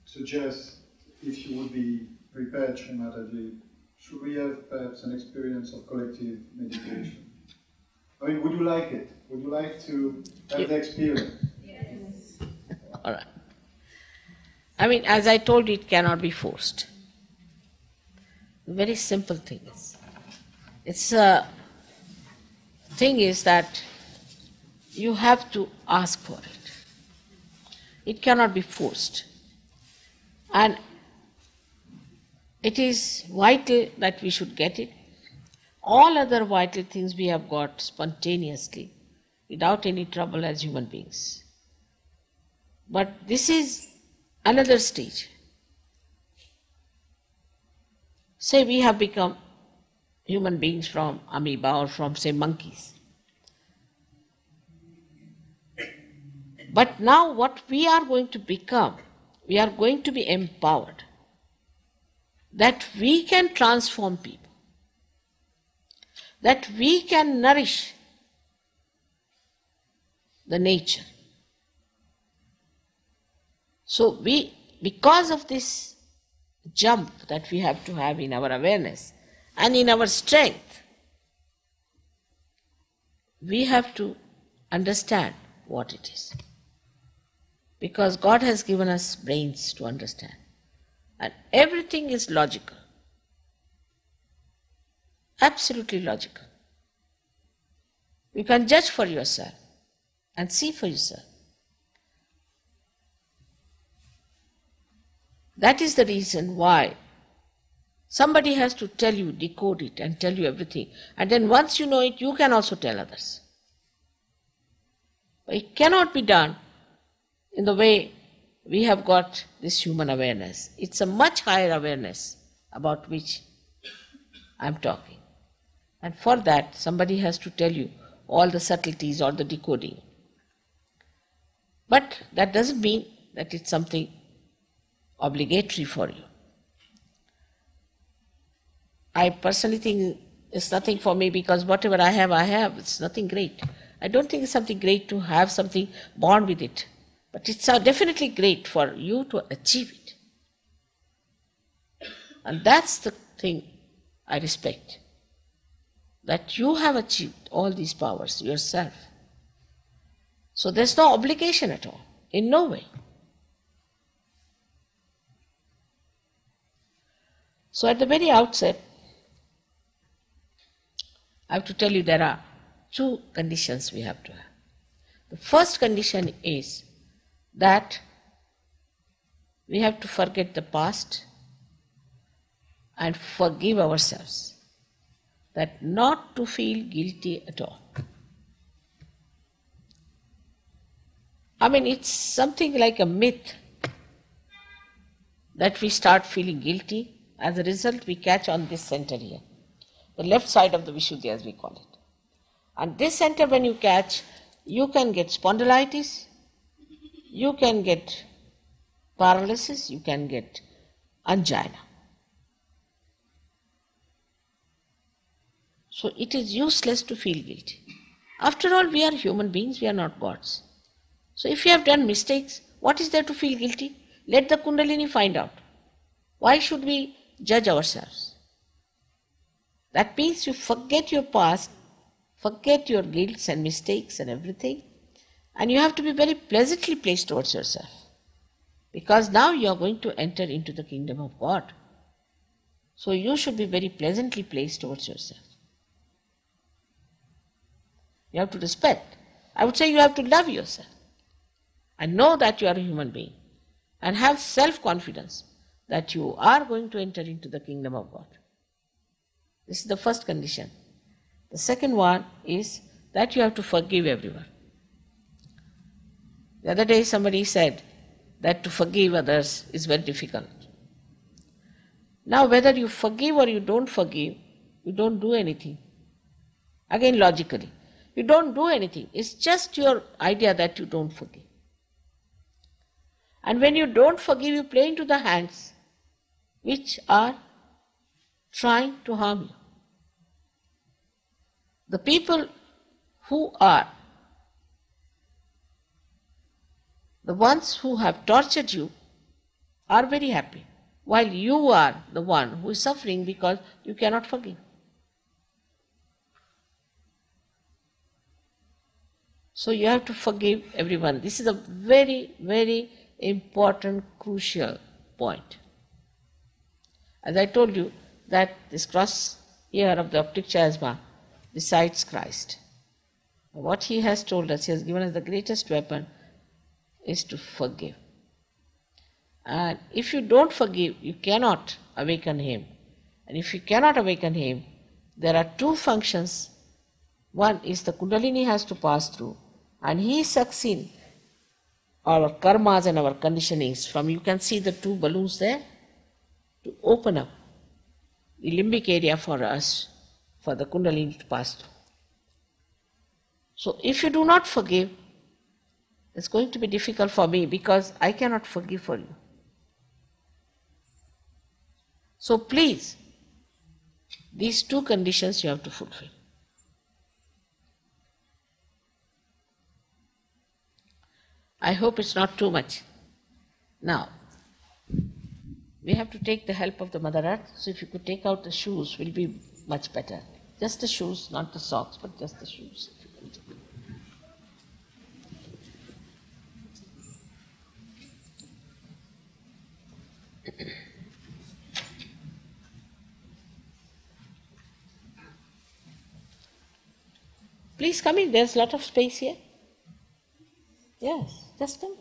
suggest if you would be prepared, Sri Mataji. Should we have perhaps an experience of collective meditation? I mean, would you like it? Would you like to have the experience? All right. I mean, as I told you, it cannot be forced. Very simple thing is. Thing is that you have to ask for it. It cannot be forced. And it is vital that we should get it. All other vital things we have got spontaneously, without any trouble as human beings. But this is another stage. Say we have become human beings from amoeba or from, say, monkeys. But now what we are going to become, we are going to be empowered that we can transform people, that we can nourish the nature. So because of this jump that we have to have in our awareness and in our strength, we have to understand what it is. Because God has given us brains to understand. And everything is logical. Absolutely logical. You can judge for yourself and see for yourself. That is the reason why somebody has to tell you, decode it and tell you everything. And then once you know it, you can also tell others. But it cannot be done in the way we have got this human awareness. It's a much higher awareness about which I'm talking. And for that, somebody has to tell you all the subtleties or the decoding. But that doesn't mean that it's something obligatory for you. I personally think it's nothing for me because whatever I have. It's nothing great. I don't think it's something great to have something born with it. But it's definitely great for you to achieve it. And that's the thing I respect. That you have achieved all these powers yourself. So there's no obligation at all, in no way. So at the very outset, I have to tell you there are two conditions we have to have. The first condition is that we have to forget the past and forgive ourselves. That not to feel guilty at all. I mean, it's something like a myth that we start feeling guilty. As a result, we catch on this center here, the left side of the Vishuddhi as we call it. And this center when you catch, you can get spondylitis, you can get paralysis, you can get angina. So it is useless to feel guilty. After all, we are human beings, we are not gods. So if you have done mistakes, what is there to feel guilty? Let the Kundalini find out. Why should we judge ourselves? That means you forget your past, forget your guilts and mistakes and everything, and you have to be very pleasantly placed towards yourself. Because now you are going to enter into the kingdom of God. So you should be very pleasantly placed towards yourself. You have to respect. I would say you have to love yourself and know that you are a human being and have self-confidence that you are going to enter into the kingdom of God. This is the first condition. The second one is that you have to forgive everyone. The other day somebody said that to forgive others is very difficult. Now whether you forgive or you don't forgive, you don't do anything. Again logically. You don't do anything. It's just your idea that you don't forgive. And when you don't forgive, you play into the hands which are trying to harm you. The people who are the ones who have tortured you are very happy, while you are the one who is suffering because you cannot forgive. So you have to forgive everyone. This is a very, very important, crucial point. As I told you, that this cross here of the optic chiasma decides Christ. What he has told us, he has given us the greatest weapon, is to forgive. And if you don't forgive, you cannot awaken him. And if you cannot awaken him, there are two functions. One is the Kundalini has to pass through, and he sucks in our karmas and our conditionings from, you can see the two balloons there, to open up the limbic area for us, for the Kundalini to pass through. So if you do not forgive, It's going to be difficult for me because I cannot forgive for you. So please, these two conditions you have to fulfill. I hope it's not too much. Now, we have to take the help of the Mother Earth, so if you could take out the shoes, will be much better. Just the shoes, not the socks, but just the shoes. Please come in, there's a lot of space here. Yes, just come.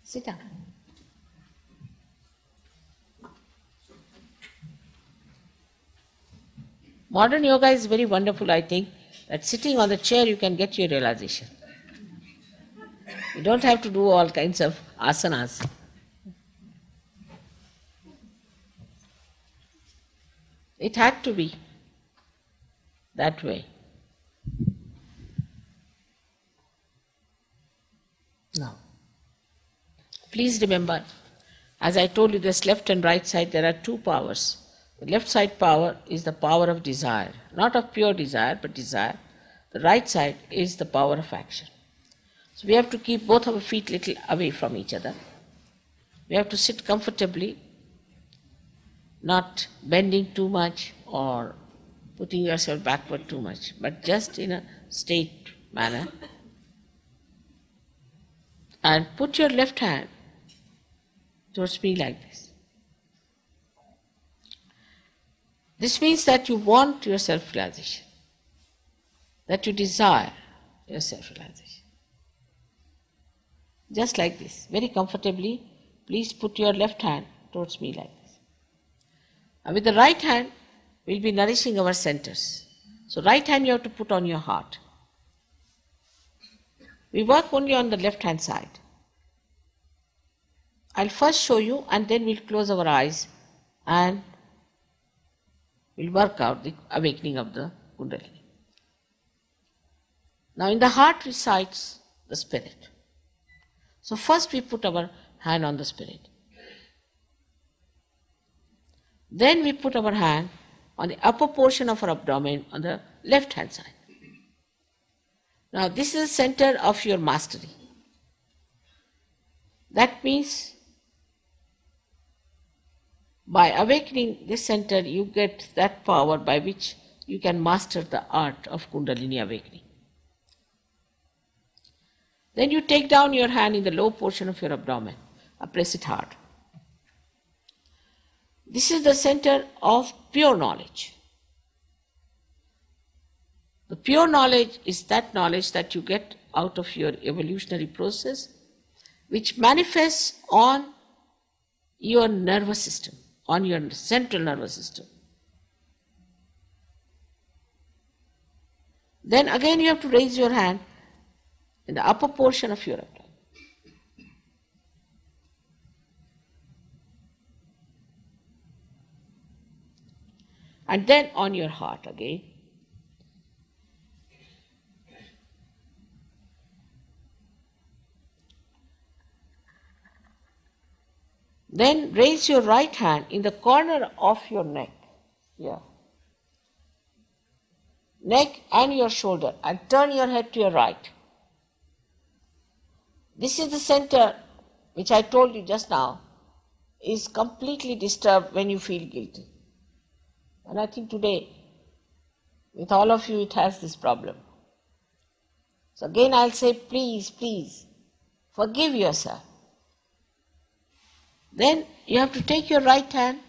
Sit down. Modern yoga is very wonderful, I think, that sitting on the chair you can get your realization. You don't have to do all kinds of asanas. It had to be that way. Now, please remember, as I told you, this left and right side, there are two powers. The left side power is the power of desire, not of pure desire, but desire. The right side is the power of action. So we have to keep both our feet little away from each other. We have to sit comfortably, not bending too much or putting yourself backward too much, but just in a straight manner. And put your left hand towards me like this. This means that you want your self-realization, that you desire your self-realization. Just like this, very comfortably, please put your left hand towards me like this. And with the right hand, we'll be nourishing our centers. So right hand you have to put on your heart. We work only on the left hand side. I'll first show you and then we'll close our eyes and we'll work out the awakening of the Kundalini. Now in the heart resides the spirit. So first we put our hand on the spirit. Then we put our hand on the upper portion of our abdomen on the left hand side. Now this is the center of your mastery. That means by awakening this center, you get that power by which you can master the art of Kundalini awakening. Then you take down your hand in the low portion of your abdomen and press it hard. This is the center of pure knowledge. The pure knowledge is that knowledge that you get out of your evolutionary process, which manifests on your nervous system, on your central nervous system. Then again you have to raise your hand in the upper portion of your abdomen. And then on your heart again. Then raise your right hand in the corner of your neck, here. Neck and your shoulder, and turn your head to your right. This is the center which I told you just now is completely disturbed when you feel guilty. And I think today, with all of you, it has this problem. So again I'll say, please, please, forgive yourself. Then you have to take your right hand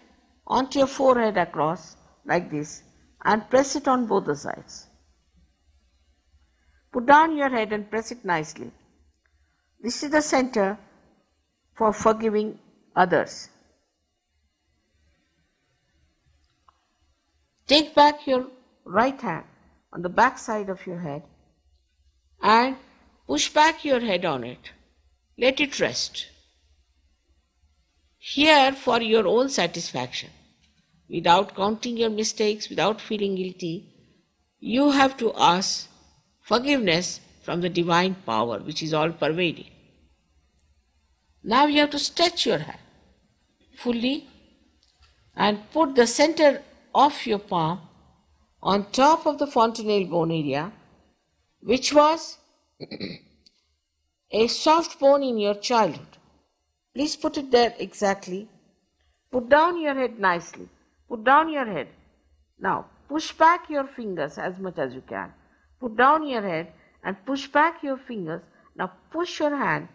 onto your forehead across, like this, and press it on both the sides. Put down your head and press it nicely. This is the center for forgiving others. Take back your right hand on the back side of your head and push back your head on it. Let it rest. Here, for your own satisfaction, without counting your mistakes, without feeling guilty, you have to ask forgiveness from the divine power which is all pervading. Now you have to stretch your hand fully and put the center of your palm on top of the fontanelle bone area, which was a soft bone in your childhood. Please put it there exactly. Put down your head nicely. Put down your head. Now push back your fingers as much as you can. Put down your head and push back your fingers. Now push your hand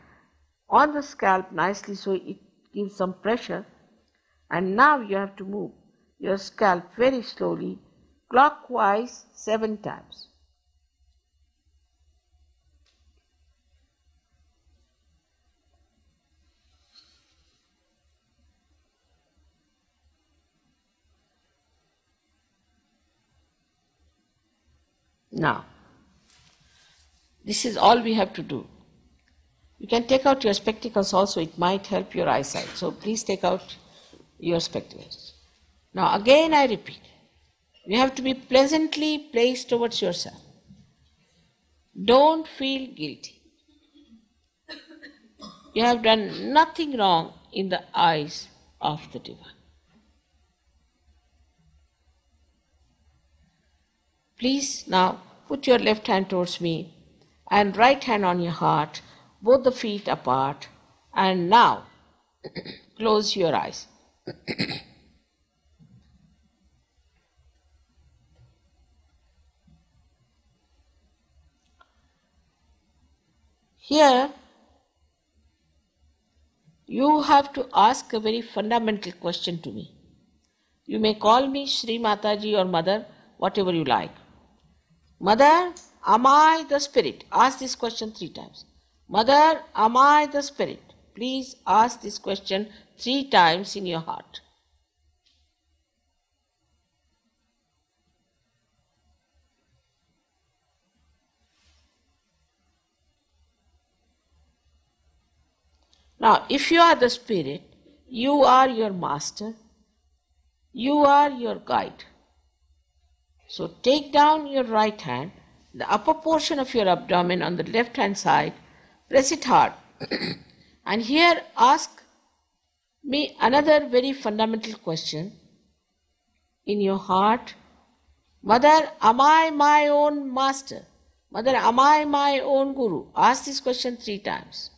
on the scalp nicely so it gives some pressure. And now you have to move your scalp very slowly, clockwise 7 times. Now, this is all we have to do. You can take out your spectacles also, it might help your eyesight. So please take out your spectacles. Now again I repeat, you have to be pleasantly placed towards yourself. Don't feel guilty. You have done nothing wrong in the eyes of the Divine. Please now put your left hand towards me and right hand on your heart, both the feet apart, and now close your eyes. Here you have to ask a very fundamental question to me. You may call me Shri Mataji or Mother, whatever you like. Mother, am I the spirit? Ask this question 3 times. Mother, am I the spirit? Please ask this question 3 times in your heart. Now, if you are the spirit, you are your master, you are your guide. So take down your right hand, the upper portion of your abdomen on the left hand side, press it hard. And here ask me another very fundamental question in your heart. Mother, am I my own master? Mother, am I my own guru? Ask this question 3 times.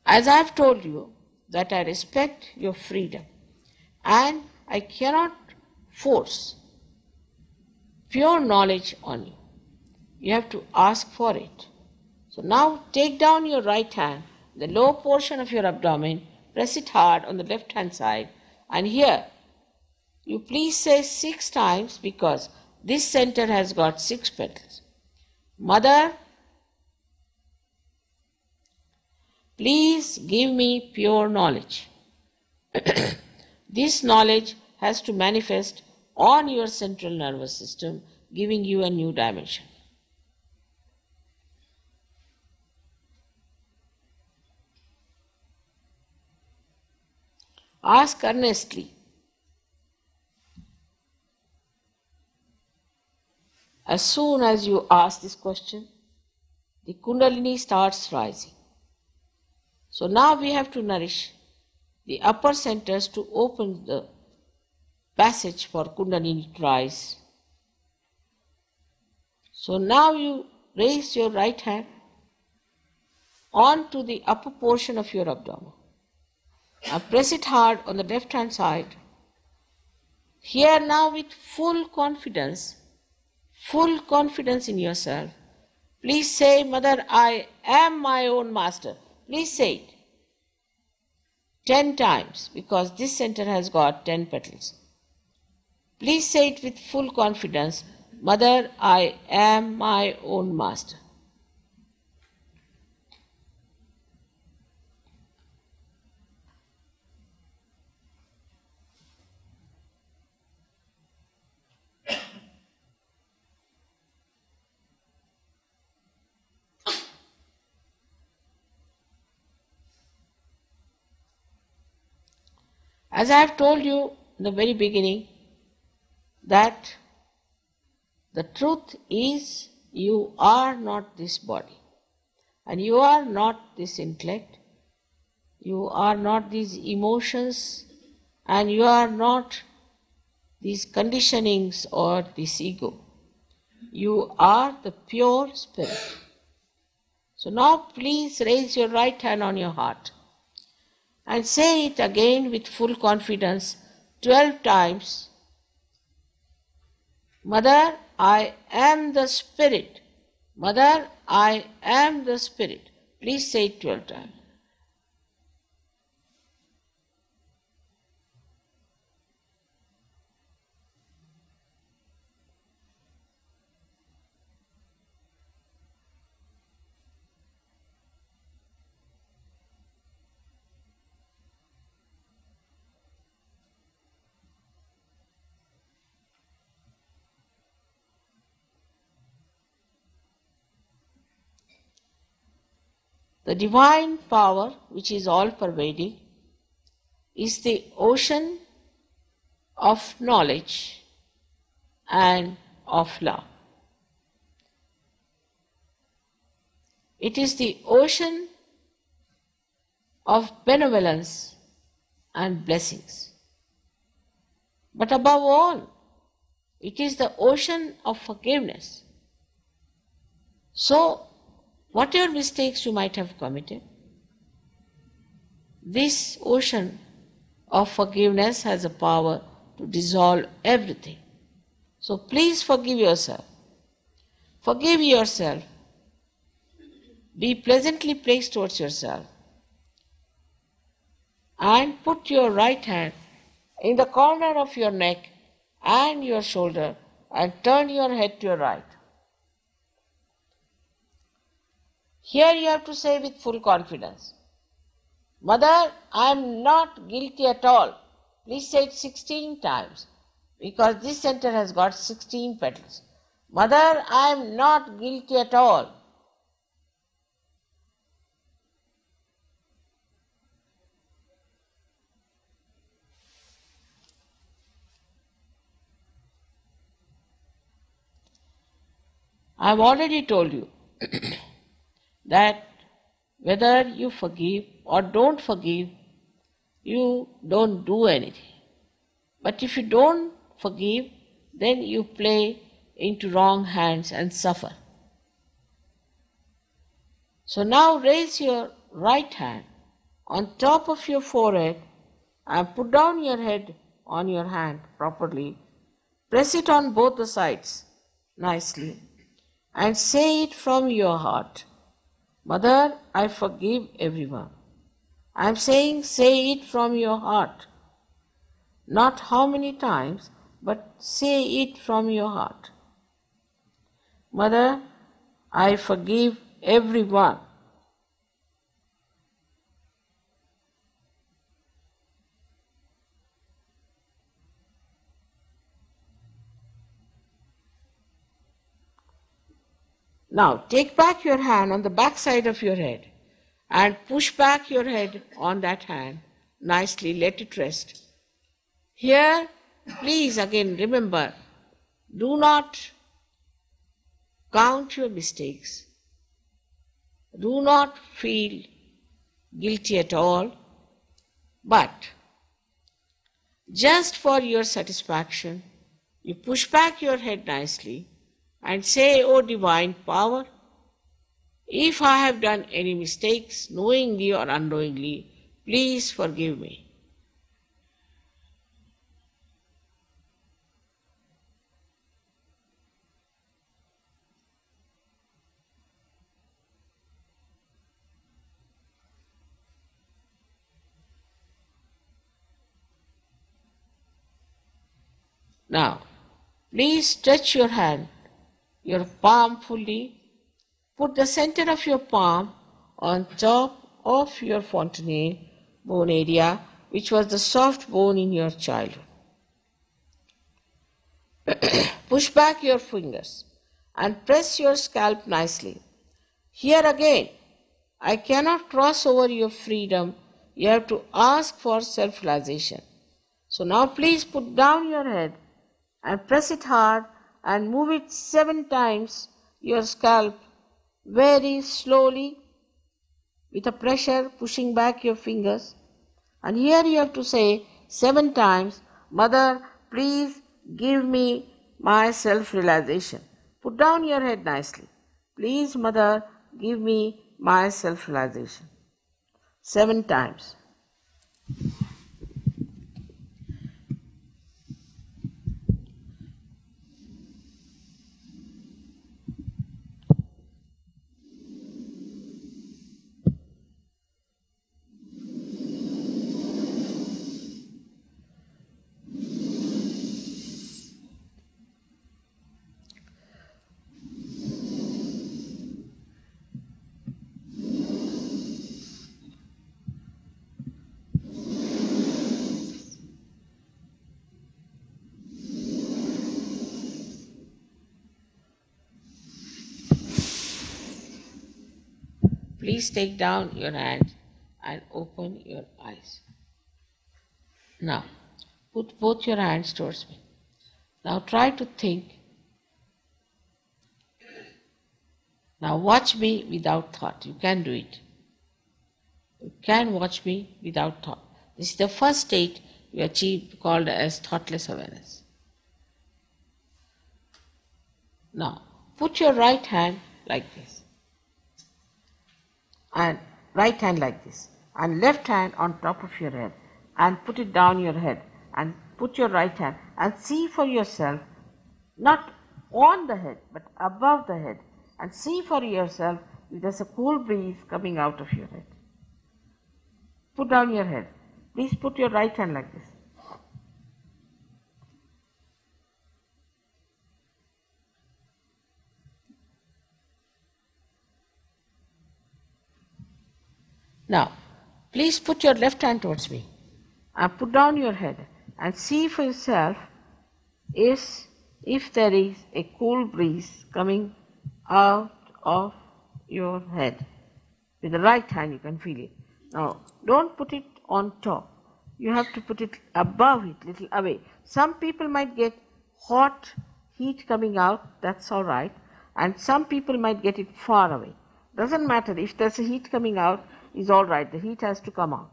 As I have told you that I respect your freedom and I cannot force pure knowledge on you. You have to ask for it. So now take down your right hand, the lower portion of your abdomen, press it hard on the left hand side, and here you please say 6 times because this center has got 6 petals. Mother, please give me pure knowledge. This knowledge has to manifest on your central nervous system, giving you a new dimension. Ask earnestly. As soon as you ask this question, the Kundalini starts rising. So now we have to nourish the upper centers to open the passage for Kundalini to rise. So now you raise your right hand onto the upper portion of your abdomen. Now press it hard on the left hand side. Here now with full confidence in yourself, please say, Mother, I am my own master. Please say it 10 times because this center has got 10 petals. Please say it with full confidence. Mother, I am my own master. As I have told you in the very beginning, that the truth is you are not this body, and you are not this intellect, you are not these emotions, and you are not these conditionings or this ego. You are the pure spirit. So now please raise your right hand on your heart and say it again with full confidence 12 times. Mother, I am the spirit. Mother, I am the spirit. Please say it 12 times. The divine power, which is all-pervading, is the ocean of knowledge and of love. It is the ocean of benevolence and blessings. But above all, it is the ocean of forgiveness. So, whatever mistakes you might have committed, this ocean of forgiveness has a power to dissolve everything. So please forgive yourself. Forgive yourself. Be pleasantly placed towards yourself. And put your right hand in the corner of your neck and your shoulder and turn your head to your right. Here you have to say with full confidence, Mother, I am not guilty at all. Please say it 16 times, because this center has got 16 petals. Mother, I am not guilty at all. I have already told you that whether you forgive or don't forgive, you don't do anything. But if you don't forgive, then you play into wrong hands and suffer. So now raise your right hand on top of your forehead and put down your head on your hand properly. Press it on both the sides nicely and say it from your heart. Mother, I forgive everyone. I am saying, say it from your heart. Not how many times, but say it from your heart. Mother, I forgive everyone. Now take back your hand on the back side of your head and push back your head on that hand nicely, let it rest. Here, please again remember, do not count your mistakes. Do not feel guilty at all, but just for your satisfaction, you push back your head nicely and say, O divine power, if I have done any mistakes, knowingly or unknowingly, please forgive me. Now, please stretch your hand, your palm fully. Put the center of your palm on top of your fontanelle bone area, which was the soft bone in your childhood. Push back your fingers and press your scalp nicely. Here again, I cannot cross over your freedom. You have to ask for self-realization. So now please put down your head and press it hard and move it 7 times your scalp very slowly with a pressure pushing back your fingers. And here you have to say 7 times, Mother, please give me my self-realization. Put down your head nicely. Please, Mother, give me my self-realization. 7 times. Please take down your hand and open your eyes. Now, put both your hands towards me. Now try to think. Now watch me without thought. You can do it. You can watch me without thought. This is the first state you achieve, called as thoughtless awareness. Now, put your right hand like this. And right hand like this, and left hand on top of your head, and put it down your head, and put your right hand and see for yourself, not on the head but above the head, and see for yourself if there's a cool breeze coming out of your head. Put down your head. Please put your right hand like this. Now, please put your left hand towards me and put down your head and see for yourself if there is a cool breeze coming out of your head. With the right hand you can feel it. Now, don't put it on top. You have to put it above it, little away. Some people might get hot heat coming out, that's all right. And some people might get it far away. Doesn't matter, if there's a heat coming out, is all right, the heat has to come out.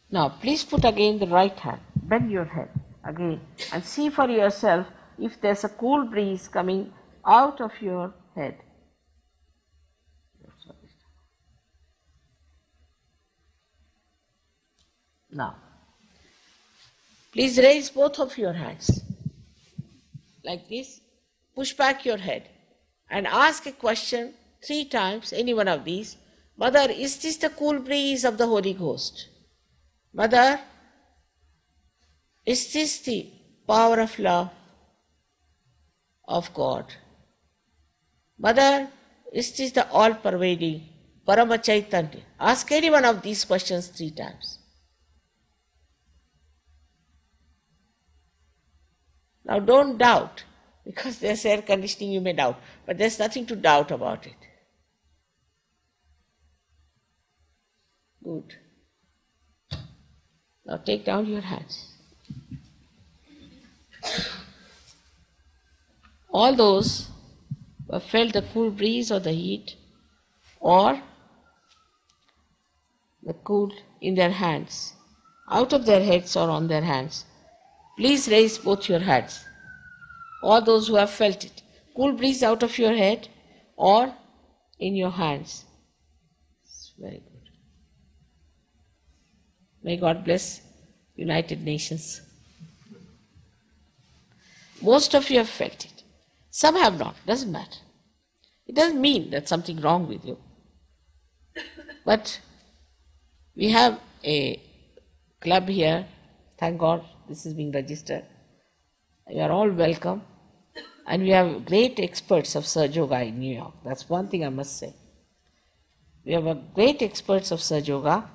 Now please put again the right hand, bend your head again and see for yourself if there's a cool breeze coming out of your head. Now, please raise both of your hands like this, push back your head and ask a question 3 times, any one of these. Mother, is this the cool breeze of the Holy Ghost? Mother, is this the power of love of God? Mother, is this the all-pervading Parama Chaitanya? Ask any one of these questions 3 times. Now don't doubt, because there's air conditioning you may doubt, but there's nothing to doubt about it. Good. Now take down your hands. All those who have felt the cool breeze or the heat or the cool in their hands, out of their heads or on their hands, please raise both your hands. All those who have felt it, cool breeze out of your head or in your hands. It's very good. May God bless United Nations. Most of you have felt it. Some have not, doesn't matter. It doesn't mean that something wrong with you. But we have a club here. Thank God this is being registered. You are all welcome. And we have great experts of Surge Yoga in New York. That's one thing I must say. We have great experts of Surge Yoga,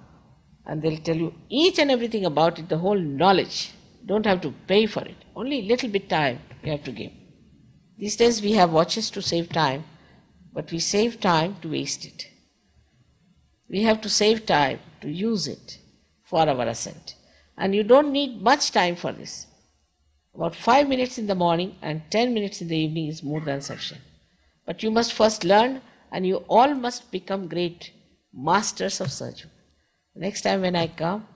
and they'll tell you each and everything about it, the whole knowledge. Don't have to pay for it. Only a little bit time you have to give. These days we have watches to save time, but we save time to waste it. We have to save time to use it for our ascent. And you don't need much time for this. About 5 minutes in the morning and 10 minutes in the evening is more than sufficient. But you must first learn, and you all must become great masters of Sahaja. Next time when I come,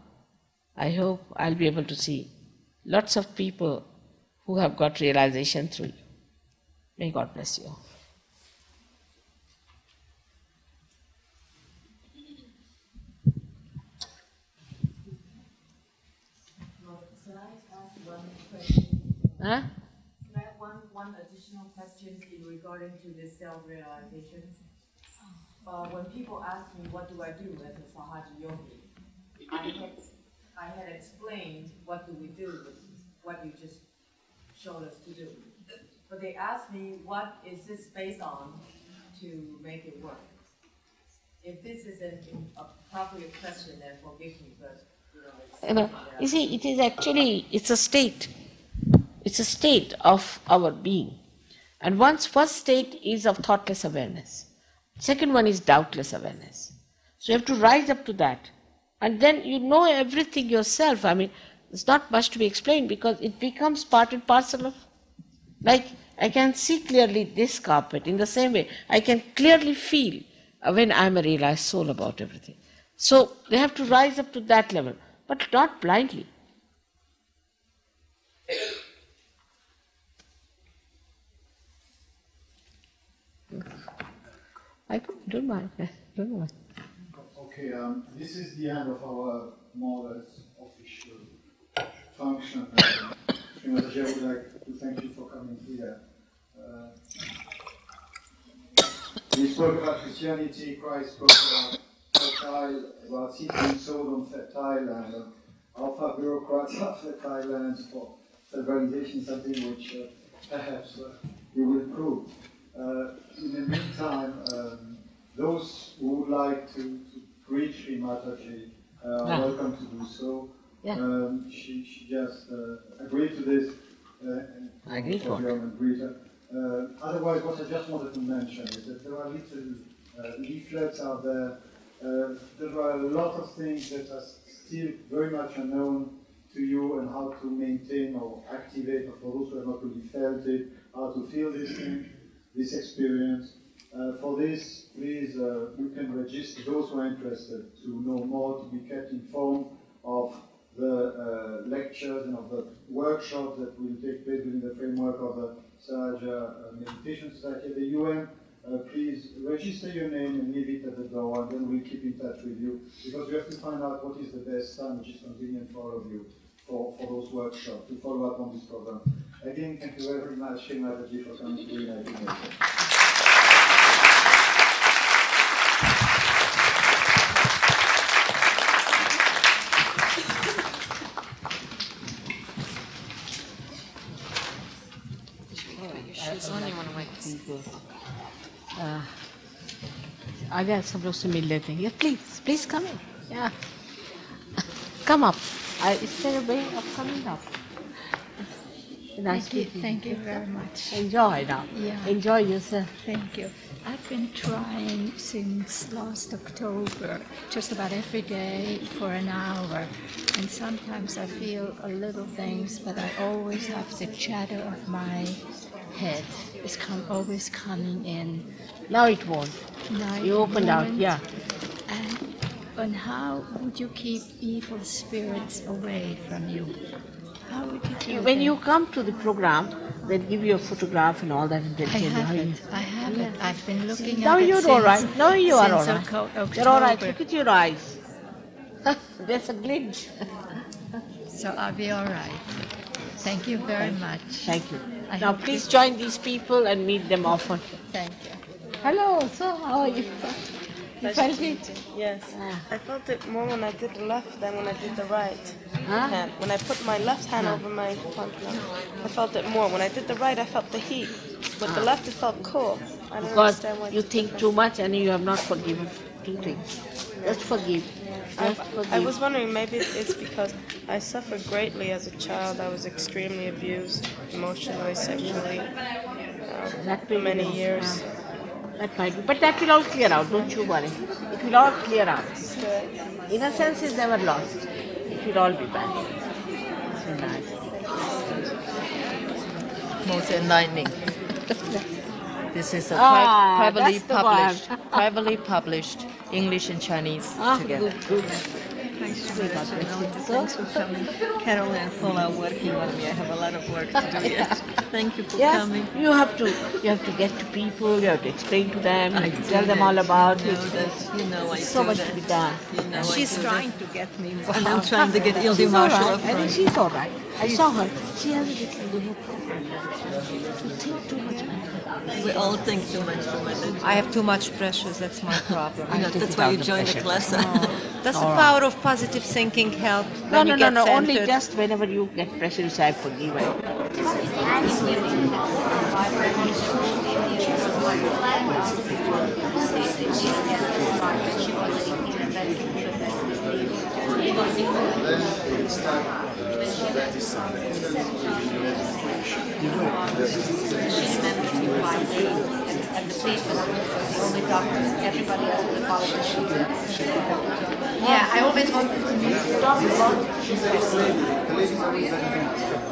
I hope I'll be able to see lots of people who have got realization through you. May God bless you. Can I ask one question? Huh? Can I have one additional question in regarding to this self-realization? When people ask me what do I do as a Sahaja yogi, I had explained what do we do with what you just showed us to do. But they asked me what is this based on to make it work. If this is an appropriate question, then forgive me, but You see, it is actually, it's a state. It's a state of our being. And one's first state is of thoughtless awareness. Second one is doubtless awareness. So you have to rise up to that. And then you know everything yourself. I mean, there's not much to be explained because it becomes part and parcel of, like, I can see clearly this carpet. In the same way, I can clearly feel when I'm a realized soul about everything. So they have to rise up to that level, but not blindly. I don't mind. Don't mind. Okay, this is the end of our more or less official function. Srimataji, I would like to thank you for coming here. We spoke about Christianity, Christ spoke about fertile, about seeking soul on fertile land. Alpha bureaucrats are fertile lands for self-realization, something which perhaps you will prove. In the meantime, those who would like to reach Srimataji are welcome to do so. Yeah. She just agreed to this. I agree to it. Otherwise, what I just wanted to mention is that there are little leaflets out there. There are a lot of things that are still very much unknown to you, and how to maintain or activate, or for those who have not really felt it, how to feel this thing, this experience. For this, please, you can register, those who are interested to know more, to be kept informed of the lectures and of the workshops that will take place within the framework of the Sahaja Meditation Society at the UN. Please register your name and leave it at the door, and then we'll keep in touch with you, because we have to find out what is the best time which is convenient for all of you for those workshops, to follow up on this program. Again, thank you very much, Srimataji, for coming to the United Nations. आ गया सब लोग से मिल लेते हैं. Please, please come in. Yeah, come up. Instead of being up, coming up. Nice Thank you very much. Enjoy now. Yeah. Enjoy yourself. Thank you. I've been trying since last October, just about every day for an hour. And sometimes I feel a little things, but I always have the chatter of my head. It's always coming in. Now it won't. You opened out, yeah. And how would you keep evil spirits away from you? How would you do When that? you come to the program, they'll give you a photograph and all that, and they'll I tell you how have you... it. I have it. I've been looking Now at it you're since, all right. Now you are all since right. You're all right. October. Look at your eyes. There's a glitch. So I'll be all right. Thank you very much. Thank you. I Now hope please join these people and meet them often. Thank you. Hello, so how are you? You felt it? Yes. I felt it more when I did the left than when I did the right Huh? hand. When I put my left hand over my frontal, I felt it more. When I did the right, I felt the heat. With the left, it felt cool. I don't Because understand why. you think too much and you have not forgiven two things. Just forgive. Just forgive. I was wondering, maybe it's because I suffered greatly as a child. I was extremely abused, emotionally, sexually. That for many years. That might be. But that will all clear out, don't you worry. It will all clear out. Innocence is never lost. It will all be back. So nice. Most enlightening. This is a that's the one. privately published English and Chinese together. Good. Thanks for coming. Carol and Paul are working on me. I have a lot of work to do yet. Thank you for Yes, coming. you have to get to people, you have to explain to them, you have to tell them all about it. I So do much that. to be done. She's trying to get me involved. I'm trying to get Ildi She's all Marshall right. up I think front. she's all right. I saw her. She has a little liver problem. You think too much. We all think too much. I have too much pressure, that's my problem. That's why you joined the class. Does the power of positive thinking help No, when you get only centered? just whenever you get pressure, you say, I forgive it. Yeah, I always wanted to talk about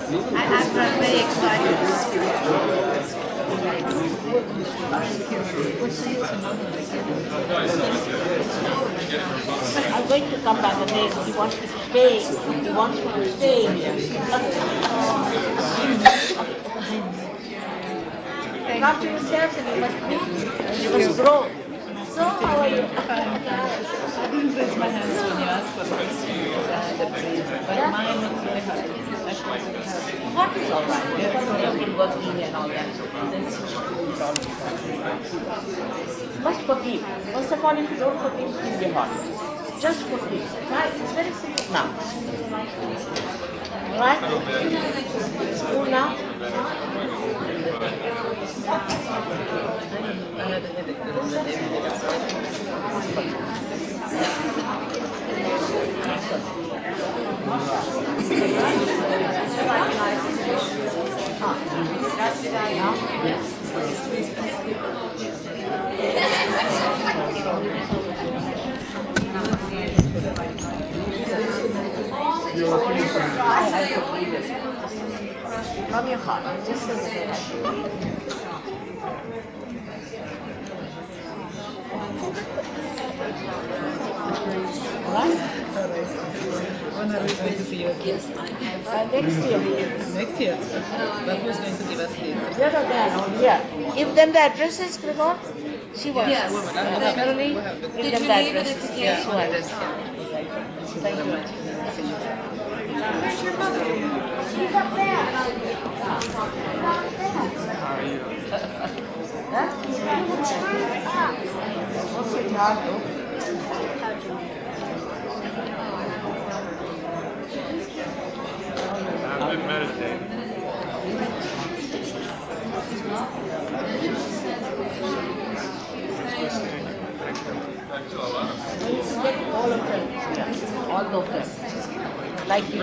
I'm very excited. I'm going to come back again. He wants me to stay. He wants me to stay. Come to yourself and you must grow. So, how are you? I didn't raise my hands when you asked for the praise, but mine looked really hard. Heart is all right. You've been working and all that. Must forgive. First of all, if you don't forgive, it will be hard. Just forgive. Right? It's very simple now. Right? School now? From your heart. Just as a When are we going to see you again? next year. Next year. But who's going to give us the Yeah. Give them the addresses, Gregor. She was. Yes. Caroline, give them the addresses. Yeah. She was. Thank you. Where's your mother? She's up there. What's your job, though? I've been meditating. All of them. Yeah. All of them. Like you.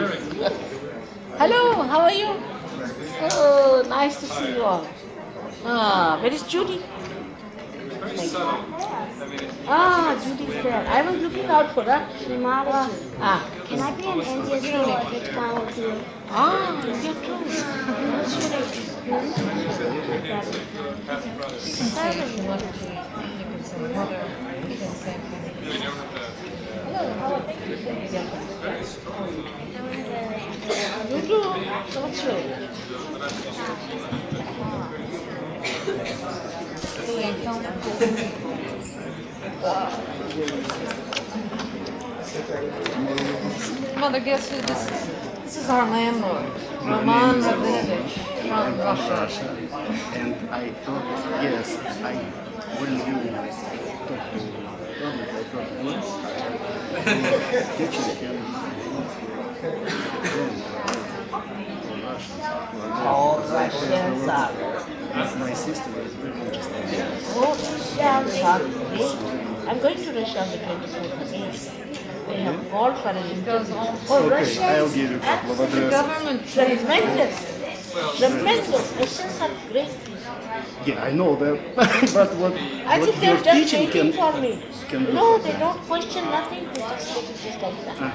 Hello, how are you? Oh, nice to see you all. Where is Judy? Judy's there. I was looking out for her. Can I be an India too? I get to go with you. India too. What's your You do. So what's your age? Mother, guess who this is? This is our landlord, Roman Rabinovich from Russia. And I thought, yes, I will you talk to Robert, I thought, teaching him Russians are. My sister is very interested. I'm going to Russia on the 24th again. They have called for an interview. Okay, I'll give you a couple of addresses. Government tremendous. Tremendous. Questions are great. Yeah, I know that. But what I think your they're just teaching waiting can for me. can do No, for they them. don't question nothing. They just take it just like that.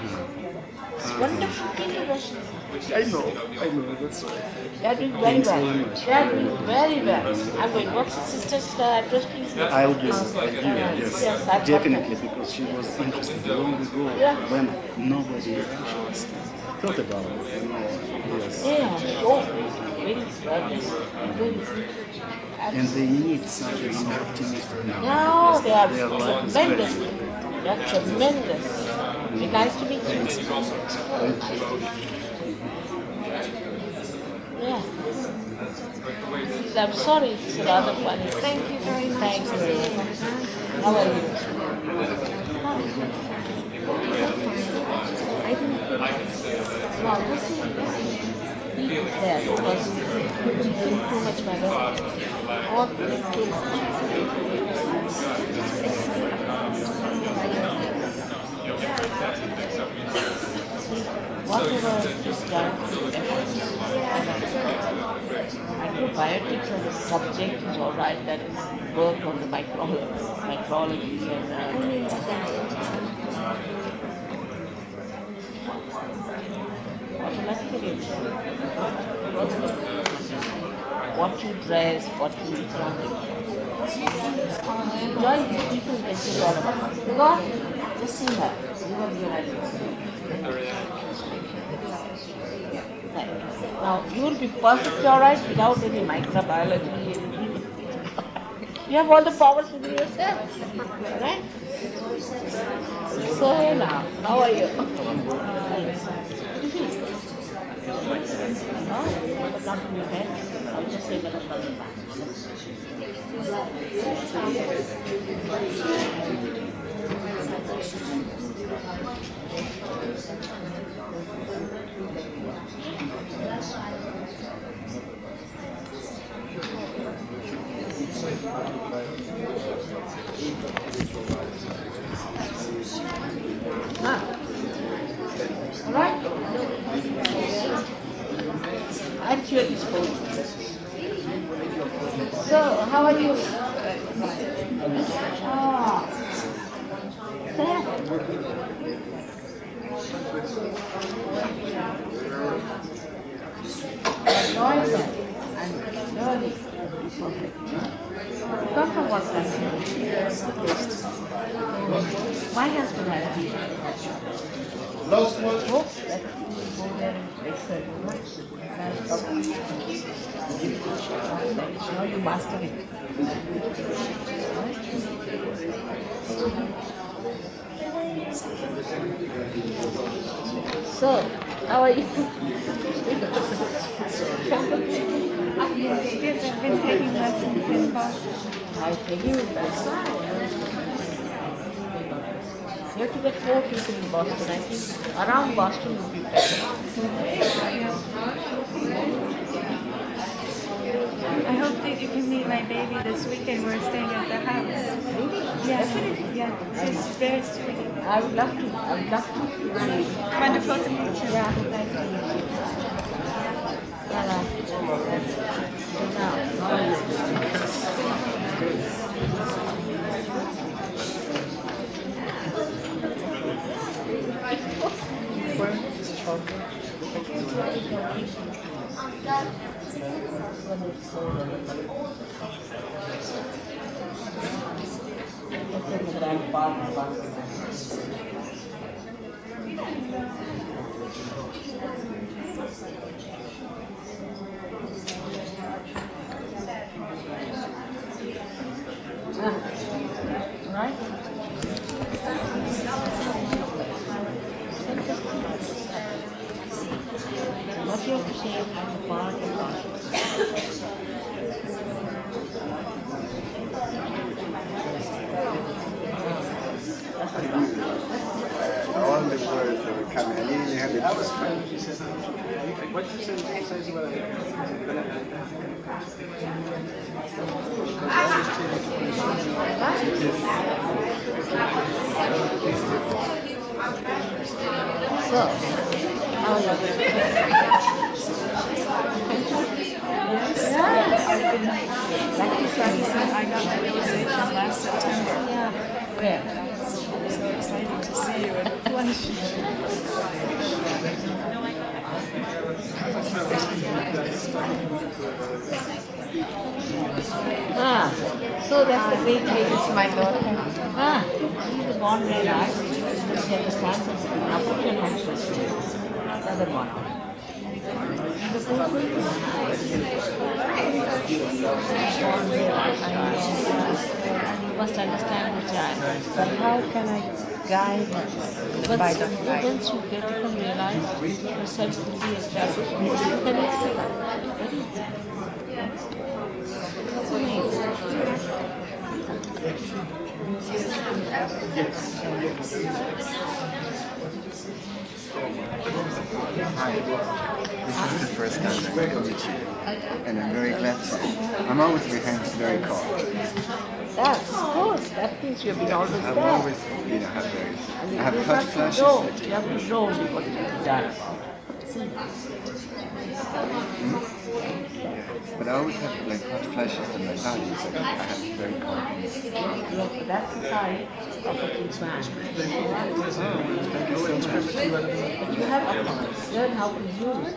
It's wonderful people Russians. I know, that's right. They are doing very Thanks well. very much. They are doing very well. I'm going, what's the sister's address, please? I'll give it, yes. Yes, I've got Definitely, that. because she was interested long ago Yeah. when nobody actually thought about it. Yes. Yeah, so very very. And they need such an optimistic now. No, they are Their life is tremendous. very They are tremendous. Be nice to meet you. Yeah. I'm sorry, it's rather funny. Thank you very much. Thank you. How are you? I didn't. No, listen. Eat there because you drink too much my or drink too whatever is done, microbiotics as a subject is all right. That is work on the microbiology and automatically what you dress, what you eat. Enjoy these people that you all about. God, just see her. You will realize now you will be perfectly alright without any microbiology. You have all the powers within yourself, right? So now, how are you? But not in your head. I'll just say that I'm coming back. All right? At your disposal. So, how are you? Ah. Enjoy that and really perfect. Come from what country? My husband has been. Last one. Hope that you go there and excel. Now you master it. So, how are you? Yes, I've been taking lessons in Boston. I tell you, that's right. You have to get more people in Boston. I think around Boston would be better. I hope that you can meet my baby this weekend. We're staying at the house. Really? Yeah, yeah. She's very sweet. I would love to. I would love to. Wonderful to meet you. Yeah, nice to meet you. Now, how are you? Right? What you have to say is part and parcel. All the words that were coming, I nearly had it. What did you say about So, how are you? I got the realization last September. Yeah. Where? I'm so excited to see you in flesh. So that's the great lady, it's my daughter. She's a born realized. She understands it. Now put your hands first. The other one. The person you must understand the child. But how can I guide her? By the once you get to realize yourself will be established, then it's very easy. What's your name? Hi, this is the first time I meet you, and I'm very glad to. I'm always with hands very cold. That's good. That means you've been always I've there. always been a hot berry. I have hot flashes. You have to know what you've done. But I always have like hot flashes in my body, so I have very cold. Look, that's the sign of a king's man. But you have to learn how to use it.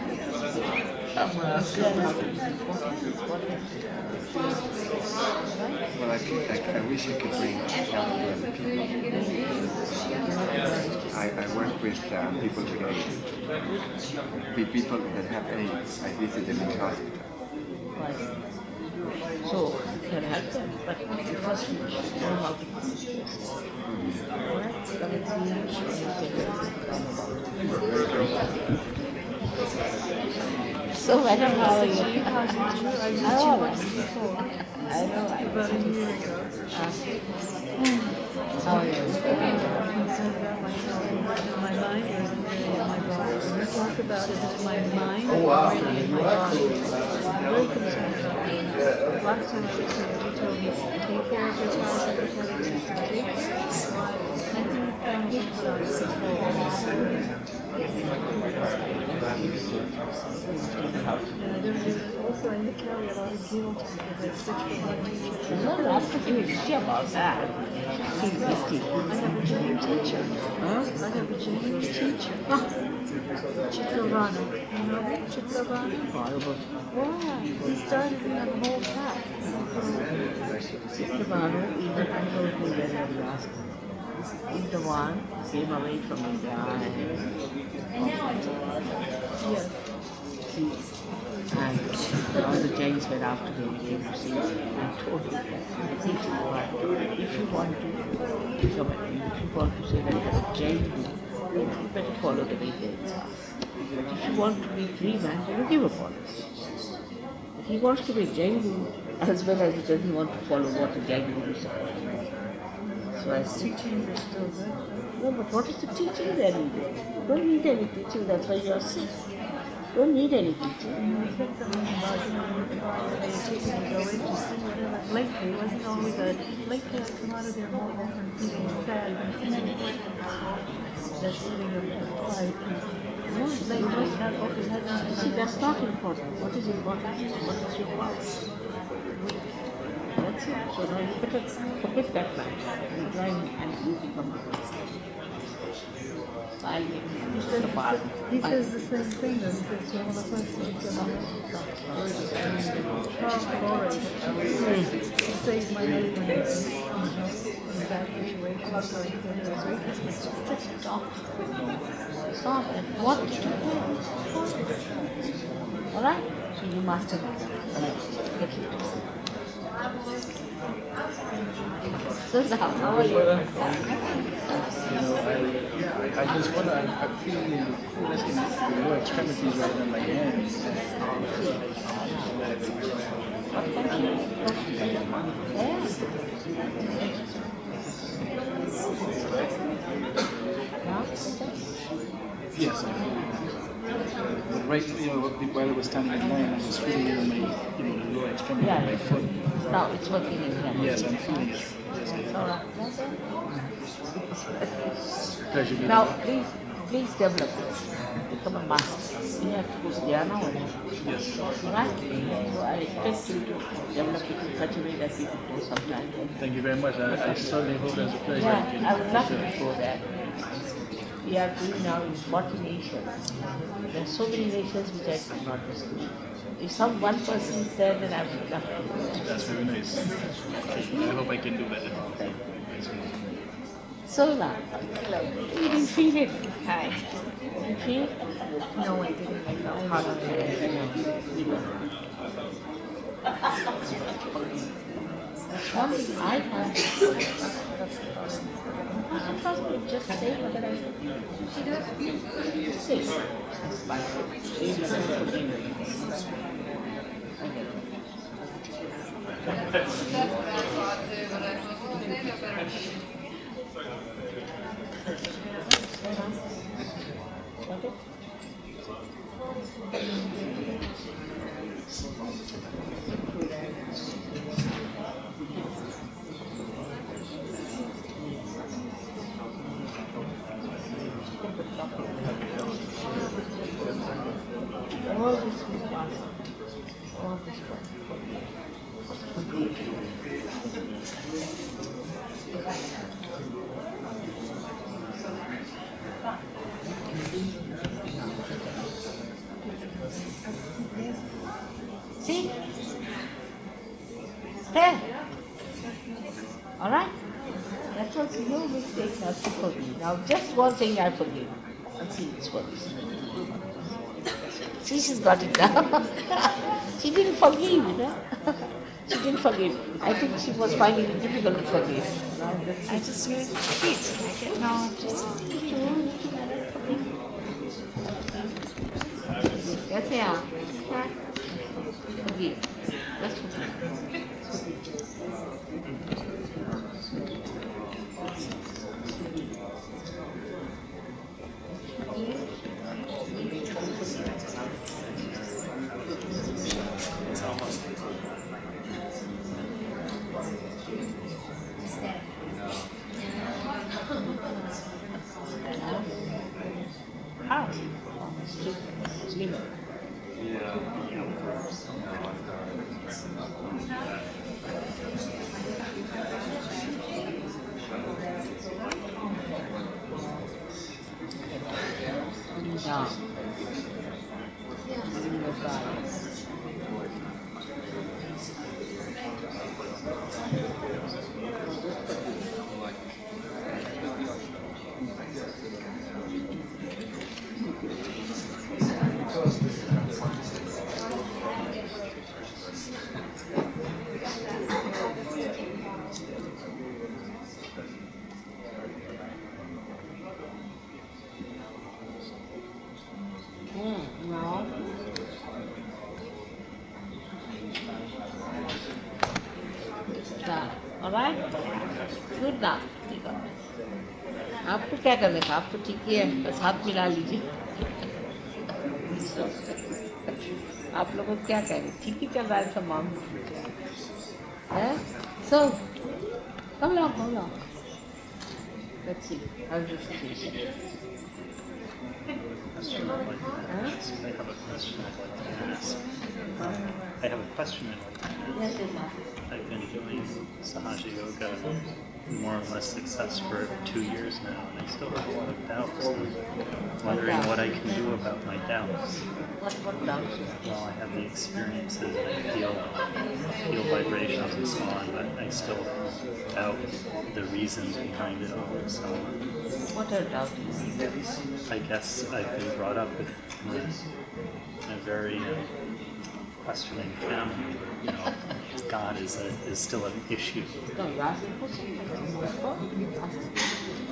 Well, I wish I could bring help to other people. I work with people with AIDS. With people that have AIDS. I visit them in the hospital. So you can help them, but first you should know how to communicate. Alright? So, madam, how are you? I know. About a year ago. How are you? My mind is in my body. When you talk about it, it's my mind or really in my body. I'm very concerned about it. Last time I was here, you told me, take care of your child every time you take care. I think you found it also, I carry a lot of guilt because I switched from one teacher to No, that's the beauty about that. I have a Jain teacher. I have a Jain teacher. Chitravana. You know Chitravana? Horrible. Why? He started me on the whole path. Chitravana even told me when I was he's the one who came away from India Yes. and all the Jains were after him, came to see him and told him that if you want to become if you want to say that you're a Jain Guru, you better follow the way Jains are. But if you want to be free man, then give up on it. But he wants to be a Jain Guru as well as he doesn't want to follow what the Jain Guru says. So I said, Teachings are still good. no, but what is the teaching then? You don't need any teaching, that's why you are sick. You don't need any teaching. You said something about, when you take me to go in to see whatever. Lately, it wasn't always a, lately I come out of there more often feeling sad than feeling that's sitting in a quiet peace. No, Lately, not often, had not see, that's not important. What is important is what is your purpose. That's it. So now you better forget that man. You join and you become a person. He says the same thing though. He says to all of us, he saved my husband in that situation, so he said it was rapist. Just stop. Stop and what to do. Alright? So you must have So how are you? I just want to, I'm feeling the coolness in the lower extremities rather than my hands. What country? Yes. But right, while I was standing in line, I was feeling it in my, the lower extremity of my foot. Now it's working in here. Yes, I'm feeling it. Yes, Alright. pleasure. Now please please develop this. Become a master. You have to go to Dhyana or not? Yes. Right? So I expect you to develop it in such a way that we can go sometime. Thank you very much. I certainly hope there's a place Yeah, I would love to go there. We are doing now in 40 nations. There are so many nations which I could not visit. If one person is there, then I would love to go. That's very nice. I hope I can do better. So now, you didn't feel it. Hi. Did you feel it? No, I didn't. I felt hard on That's one thing I find. Sometimes just say what I just say. All this will pass. All this See? Stay. All right? That was your mistake not to forgive. Now, just one thing I forgive. And see, it's works. See, she's got it now. She didn't forgive, you know. She didn't forgive. I think she was finding it difficult to forgive. I just really cheat. I get no, just Yes, yeah. Forgive. Just forgive. How? Slim. Down. No. All right? Good now. ठीक है. आपको क्या करने का? आप तो ठीक ही है. बस हाथ मिला लीजिए. आप लोगों को क्या कहेंगे? ठीक ही चल रहा है सब मामला. हैं? So, come along. Let's see. How's the situation? I have a question I'd like to ask. I've been doing Sahaja Yoga more or less success for 2 years now, and I still have a lot of doubts. I'm wondering what I can do about my doubts. What doubts? Well, I have the experiences, and I feel vibrations and so on, but I still doubt the reasons behind it all. So, what are doubts? I guess I've been brought up with a very questioning family. You know, God is still an issue. No, you ask the question.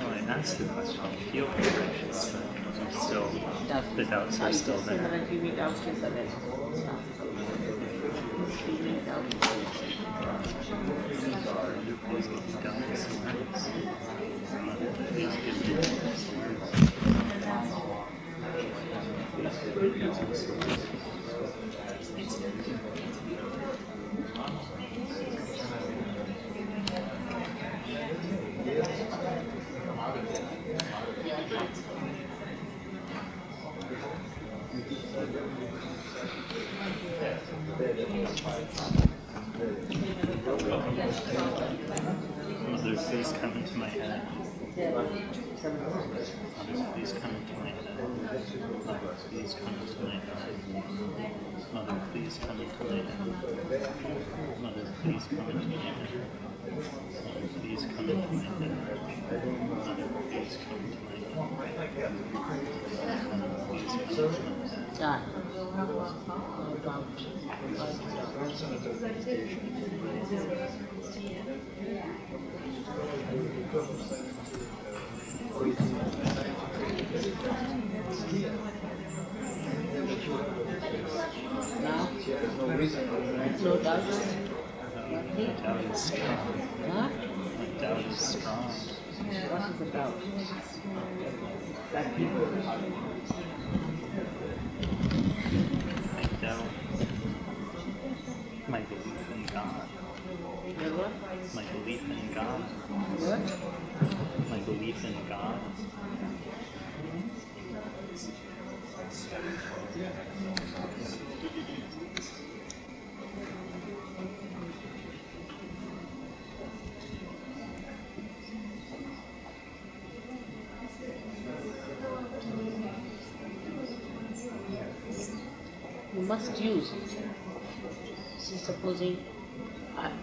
No, I asked the question. I feel vibrations, but I'm still, the doubts are still there. Please give me Mother, please come into my head. Mother, please come into my head. Mother, please come into my head. Mother, please come into my head. Mother, please come into my head. Mother, please come into my head. Mother, please come into my head. Done. Now, no doubt. My doubt is strong. Huh? My doubt is strong. What is the doubt? That people. I doubt my belief in God. Your what? My belief in God. What? My belief in God. You must use it. See, supposing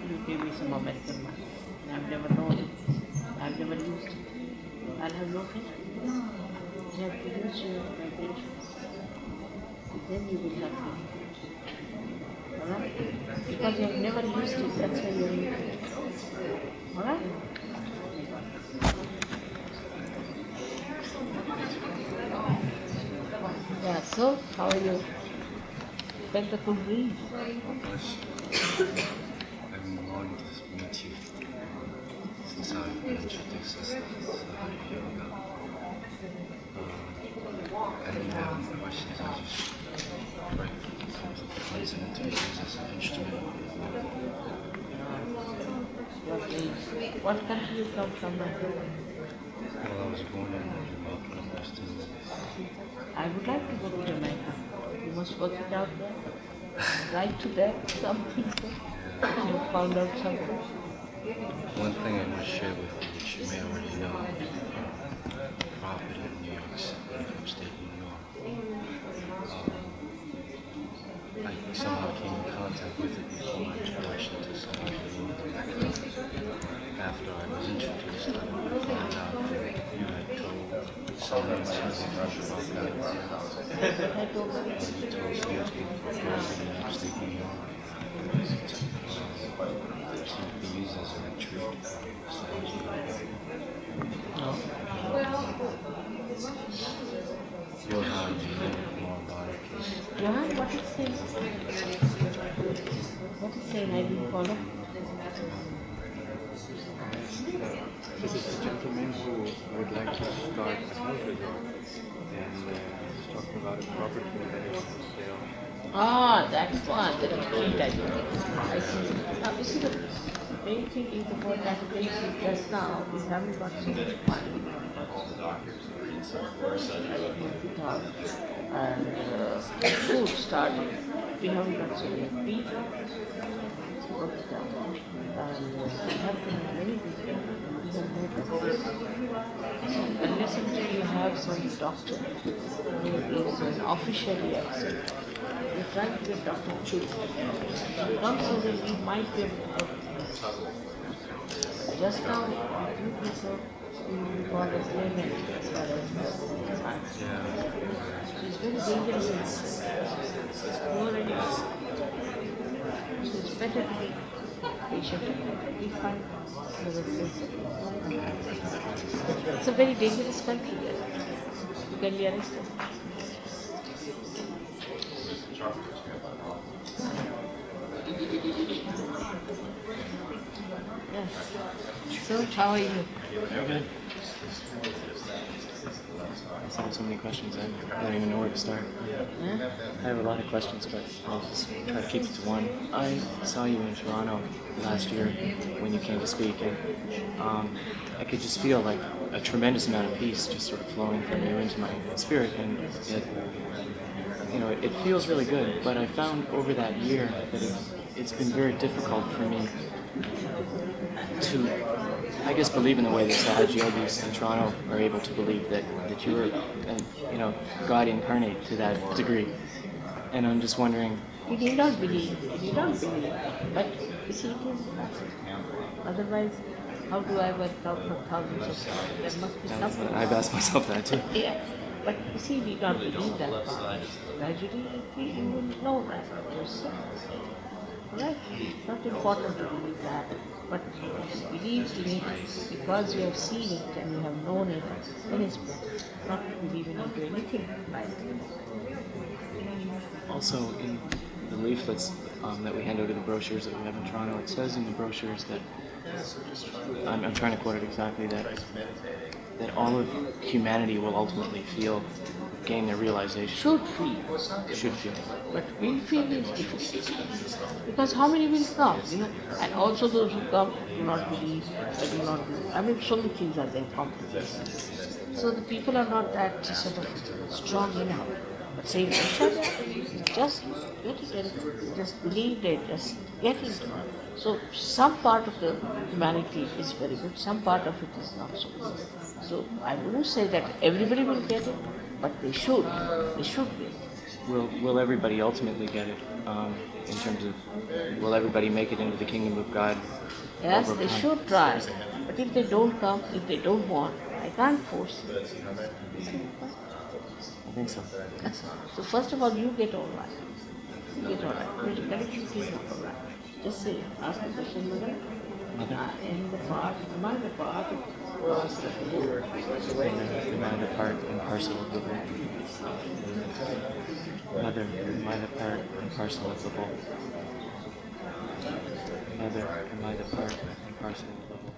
you give me some American money, and I've never known it, I've never used it, I'll have no faith. You have to use your vibrations. Then you will have faith. Alright? Because you have never used it, that's why you're using it. Alright? Yeah, so how are you? Spent a good week. I've been wanting to meet you since I've been introduced to Sahaja Yoga. I didn't have any questions, I was just grateful to listen to you as an instrument. What country you come from? Well, I was born in Jamaica, I was still... I would like to go to Jamaica. You must work it out there. Write to them, some people. You found out something. One thing I want to share with you, which you may already know, property in New York City, upstate New York. I somehow came in contact with it before my introduction to Sahaja Yoga. After I was introduced, I found out that you had told someone about that. You told salespeople for property in upstate New York. To be used as a retreat for Sahaja Yoga. Johan, do you know more about it? Johan, what is saying? What is saying? I didn't follow. This is a gentleman who would like to start a house resort and he's talking about a property that is for sale. Ah, that's one, the retreat, I think. I see. Now, you see, the main thing is about that place just now, we haven't got so much money. And food started. We haven't got so many people. And we have to have many people. Unless until you have some doctor who is an officially accepted, we try to get Dr. Chu. Come so that we might be able to help you. Just now, you people call us laymen as far as science. So it's very dangerous. You already know. So it's better to be patient. We find another place. It's a very dangerous country there. You can be arrested. Yes. So, how are you? Very good. I just have so many questions, I don't even know where to start. Huh? I have a lot of questions, but I'll just try to keep it to one. I saw you in Toronto last year when you came to speak, and I could just feel like a tremendous amount of peace just sort of flowing from you into my spirit, and it feels really good, but I found over that year that it's been very difficult for me to, I guess, believe in the way that Sahaj Yogis in Toronto are able to believe that you are, God incarnate to that degree. And I'm just wondering. You did not believe. But you see, it is otherwise, how do I work out for thousands of stars? There must be something. I've asked myself that too. Yeah. But you see, we don't believe that part. Gradually, you will know that yourself. Right? It's not important to believe that. But believe in it because you have seen it and you have known it, then it's better. Not believing into anything like it. Also, in the leaflets that we hand out to the brochures that we have in Toronto, it says in the brochures that, I'm trying to quote it exactly, that all of humanity will ultimately gain their realization. Should feel. But will feel is difficult. Because how many will come? And also those who come do not believe, do not believe. I mean, so many things are there complicated. So the people are not that sort of strong enough. But saying, just get it, just believe it, just get into it. So some part of the humanity is very good, some part of it is not so good. So I wouldn't say that everybody will get it, but they should be. Will everybody ultimately get it? In terms of, will everybody make it into the kingdom of God? Yes, they should try. But if they don't come, if they don't want, I can't force them. I think so. So first of all, you get all right. You get all right. The collective is not all right. Just say, ask the question, Mother. In the part, am I the part? Am I the part and parcel of the whole? Mother, am I the part and parcel of the whole? Mother, am I the part and parcel of the whole?